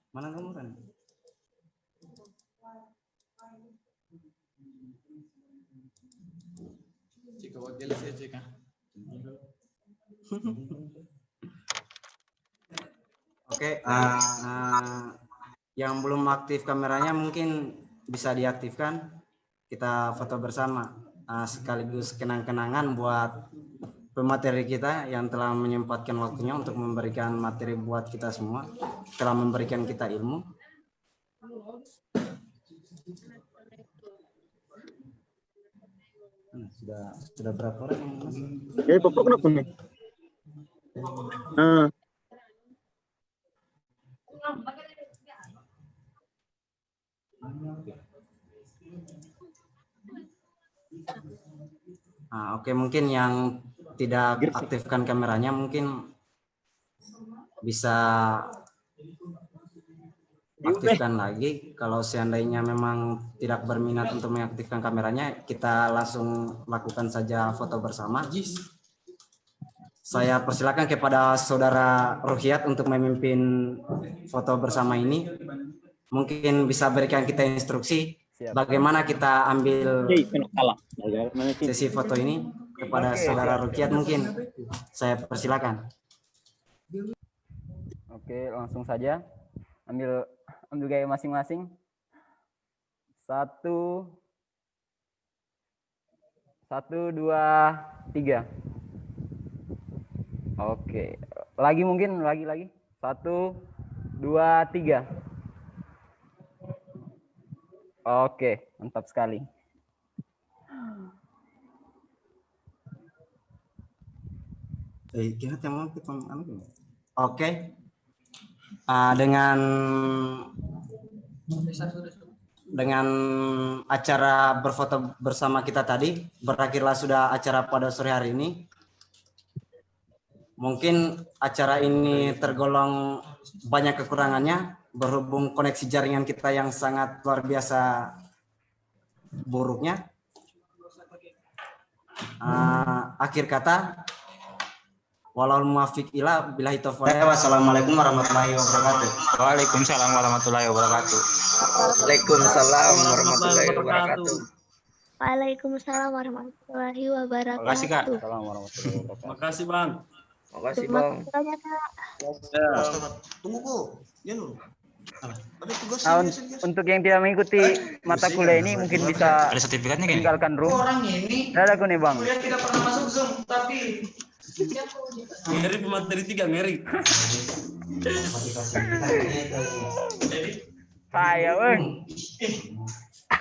Mana kamu? Jika wakil saya cek. Oke, yang belum aktif kameranya mungkin bisa diaktifkan. Kita foto bersama, sekaligus kenang-kenangan buat pemateri kita yang telah menyempatkan waktunya untuk memberikan materi buat kita semua, telah memberikan kita ilmu. Sudah berapa orang yang masuk? Ya, pokok kenapa nih? Oke, mungkin yang tidak aktifkan kameranya mungkin bisa aktifkan lagi. Kalau seandainya memang tidak berminat untuk mengaktifkan kameranya, kita langsung lakukan saja foto bersama. Saya persilakan kepada Saudara Ruhiat untuk memimpin foto bersama ini. Mungkin bisa berikan kita instruksi bagaimana kita ambil sesi foto ini kepada Saudara Ruhiat, mungkin saya persilakan. Oke, langsung saja ambil gaya masing-masing. 1, 2, 3. Oke, lagi mungkin lagi 1, 2, 3. Oke, mantap sekali. Oke, dengan acara berfoto bersama kita tadi, berakhirlah sudah acara pada sore hari ini. Mungkin acara ini tergolong banyak kekurangannya berhubung koneksi jaringan kita yang sangat luar biasa buruknya. Akhir kata, walal muwaffiq ila billahi taufiq. Wassalamualaikum warahmatullahi wabarakatuh. Waalaikumsalam warahmatullahi wabarakatuh. Waalaikumsalam warahmatullahi wabarakatuh. Waalaikumsalam warahmatullahi wabarakatuh. Terima kasih, Kak. Assalamualaikum warahmatullahi wabarakatuh. Makasih Bang. Makasih Terima Bang. kasih banyak, Kak. Tunggu kok. Ya dulu. Untuk yang tidak mengikuti mata kuliah ini mungkin bisa Ada sertifikatnya kayaknya. tinggalkan room. Ada aku nih Bang. Tidak pernah masuk Zoom, tapi Mary pemateri 3, Mary. Saya, Bang.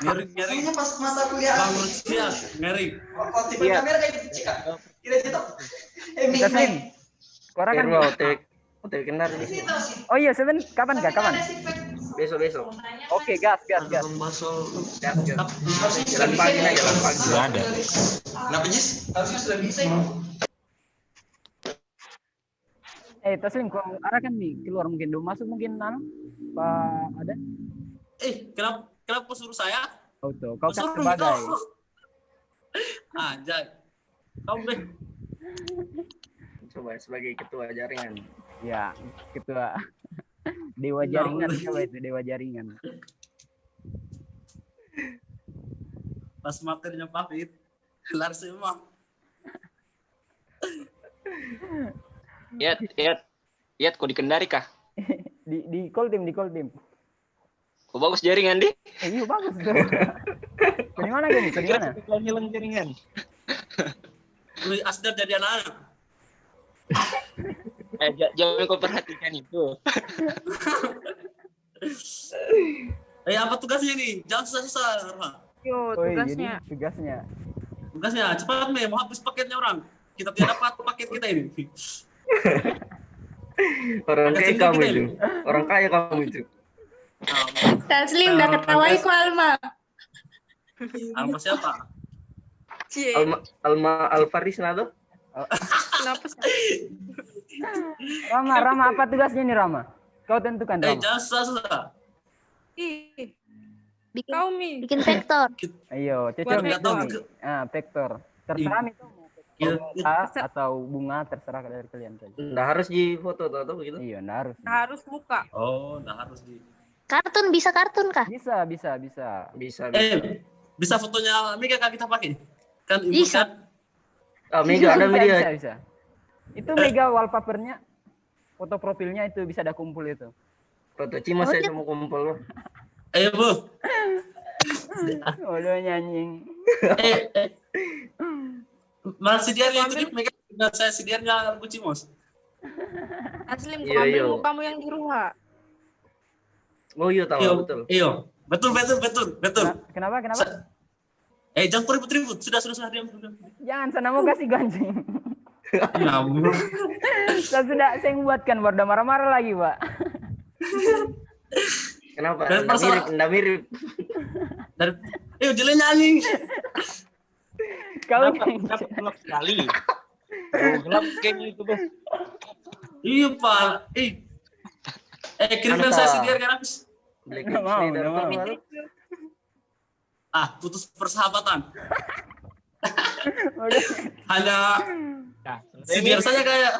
Mary. pas mata kuliah. Bang Rusia, Mary. Tipe kamera kayak gitu, Cika. Kira-kira. Taslim. Suara kan? Hotel Kendar di sini. Oh iya, Seven. Kapan Kak? Kapan? Besok. Oke, gas. Gas. Jalan pagi. Sudah ada. Kenapa Jis? Harusnya sudah bisa ini. Taslim, kau arahkan nih keluar mungkin dulu masuk mungkin Pak ada? Kenapa suruh saya? Oh tuh, kau kan Suruh sebagai. itu. Anjay. Kau deh. Coba sebagai ketua jaringan. Ya, ketua dewa jaringan coba itu dewa jaringan. Pas materinya Pavit. Kelar semua. Yat, kok di Kendari kah? di call team. Kok bagus jaringan di? Iya bagus. Di mana gini? Di mana? Hilang jaringan. Lu Asdar jadi anak. Jangan kau perhatikan itu. Apa tugasnya nih? Jangan susah-susah, Arfa. Yo, tugasnya. Tugasnya cepat mau habis paketnya orang. Kita tidak dapat paket kita ini. Orang kaya kamu itu. Orang kaya kamu itu. Taslim udah ketawai ku Alma. Alma siapa? Cie. Alma Alfaris nado? Kenapa sih? Rama apa tugasnya nih Rama? Kau tentukan Rama. Jangan susah-susah. Ih, Bikin, Mi. bikin vektor. Ayo, Buat cocok nggak itu tahu. nih. Vektor. Terserah nih tuh mau vektor A atau bunga terserah dari kalian saja. Nggak harus di foto atau begitu? Iya, nggak harus. Harus muka. Oh, nah harus di. Kartun bisa kartun kah? Bisa. Bisa. Bisa fotonya Mega kan kita pakai? Kan ibu Bisa. kan? Mega ada media. Bisa. Itu Mega wallpapernya, foto profilnya itu bisa ada kumpul itu. Foto Cima saya sama kumpul. Ayo Bu. Udah nyanying. Mas sidiarnya itu Mega dengan saya sidiarnya Bu Cimos. Taslim, Iya, iya. ambil mukamu yang di Ruha. Oh iya tahu betul. Iyo. Betul. Kenapa? Jangan ribut-ribut. Sudah diam. Jangan sana mau kasih gancing. Ya ampun. Saya buatkan baru marah-marah lagi, Pak. Kenapa? Dan Nggak mirip. Jelenya anjing. Kau Dapat gelap sekali. Oh, gelap kayaknya itu, Bos. Iya, Pak. Kirimkan Anu, saya Ta. sendiri kan habis. Black Nggak mau, Leader nggak mau. malu. Putus persahabatan. Udah. Hanya Nah, sindir saja kayak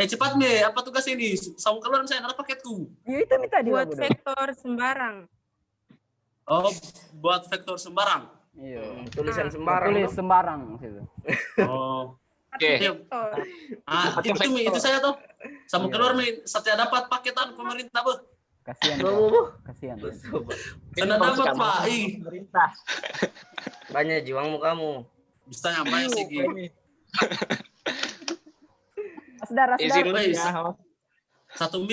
cepat nih, apa tugas ini? Sama keluar saya ada paketku. Ya itu minta di Buat lagu dong. vektor sembarang. Oh, buat vektor sembarang. Iya. Tulisan sembarang. Tulis tuh. sembarang situ. Oh. Oke. Vektor. Itu saya tuh. Sama Iya. keluar nih, saya dapat paketan pemerintah, Bu. Kasihan. Tuh, Pak. Bu, Bu. Kasihan. Saya dapat, Pak. Pemerintah. Banyak jiwamu kamu. Bisa nyampe sih, Gi. Asdar. Izin lu Wes. ya. Satu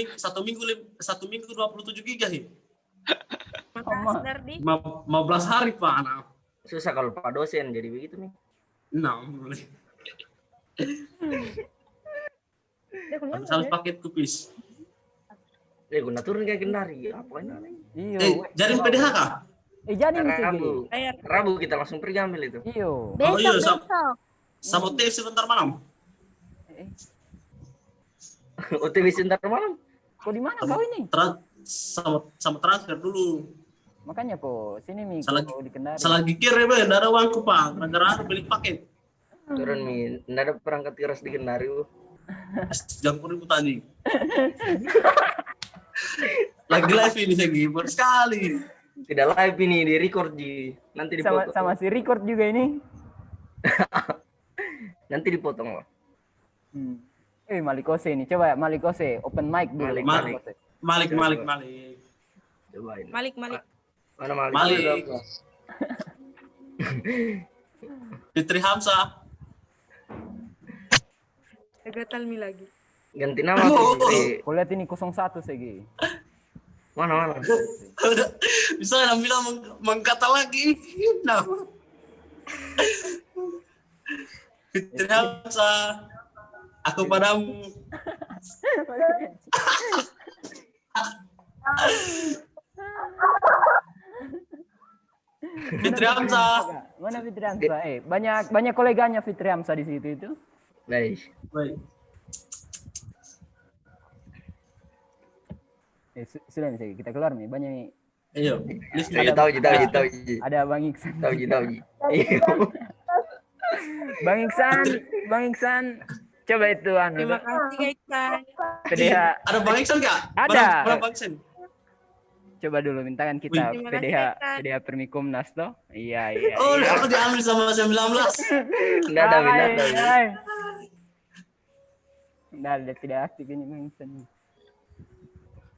minggu 27 giga sih. Maka Asdar di 15 hari, Pak. Nah, Susah kalau Pak dosen jadi begitu nih. boleh. Harus paket kupis. Guna turun kayak Kendari. Apa ini? Iyo. Jaring PDH kah? Jadi mesti Rabu. bayar. Rabu kita langsung pergi ambil itu. Iyo. Oh iya, Besok. sama tes sebentar malam. OTW sebentar malam. Kok di mana kau ini? Sama transfer dulu. Makanya kok sini Mi Salah- kau di Kendari. Salah gigir ya, Bang. Nggak ada uangku, Pak. Gara-gara beli paket. Turun nih. Nggak ada perangkat keras di Kendari. Bu. Jangan ribut anjing. Lagi live ini saya gibur sekali. Tidak live ini di record di. Nanti sama dipotong. sama si record juga ini. Nanti dipotong loh. Malikose ini. Coba Malikose open mic dulu. Malik. Malikose. Malik. Cobain. Malik. Mana Malik? Malik. Fitri Hamzah. Gatal mi lagi. Ganti nama tuh. Fitri. Kau lihat ini 01 Segi. Mana? Bisa bilang mengkata lagi. Nah. Fitri Hamzah. Aku padamu. Fitri Hamzah. Mana Fitri Hamzah? Banyak koleganya Fitri Hamzah di situ itu. Baik. Baik. Sudah Segi, kita keluar nih. Banyak nih. Iya. Iya, tahu Ji. Ada Bang Iksan. Tahu Ji. Iya. Bang Iksan. Coba itu Terima kasih guys. PDH. Ada Bang Iksan nggak? Ada. Mana Bang Iksan? Coba dulu mintakan kita Terima kasih, PDH Iksan. PDH Permikumnas toh. Iya. Oh, aku diambil sama 19. Nggak ada. Nah, tidak aktif ini Bang Iksan.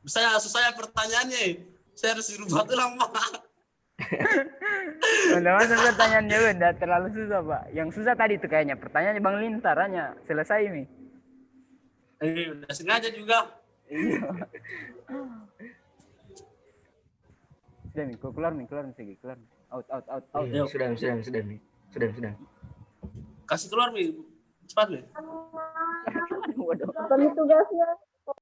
Saya pertanyaannya. Saya harus dirubah ulang, Pak. Teman-teman pertanyaannya udah terlalu susah Pak. Yang susah tadi tuh kayaknya pertanyaannya Bang Lintar hanya selesai nih. Udah sengaja juga. Sudah nih, keluar nih Segi, keluar. Out. Iya, sudah nih. Sudah. Kasih keluar, Mi. Cepat, Mi. Waduh. Kami tugasnya.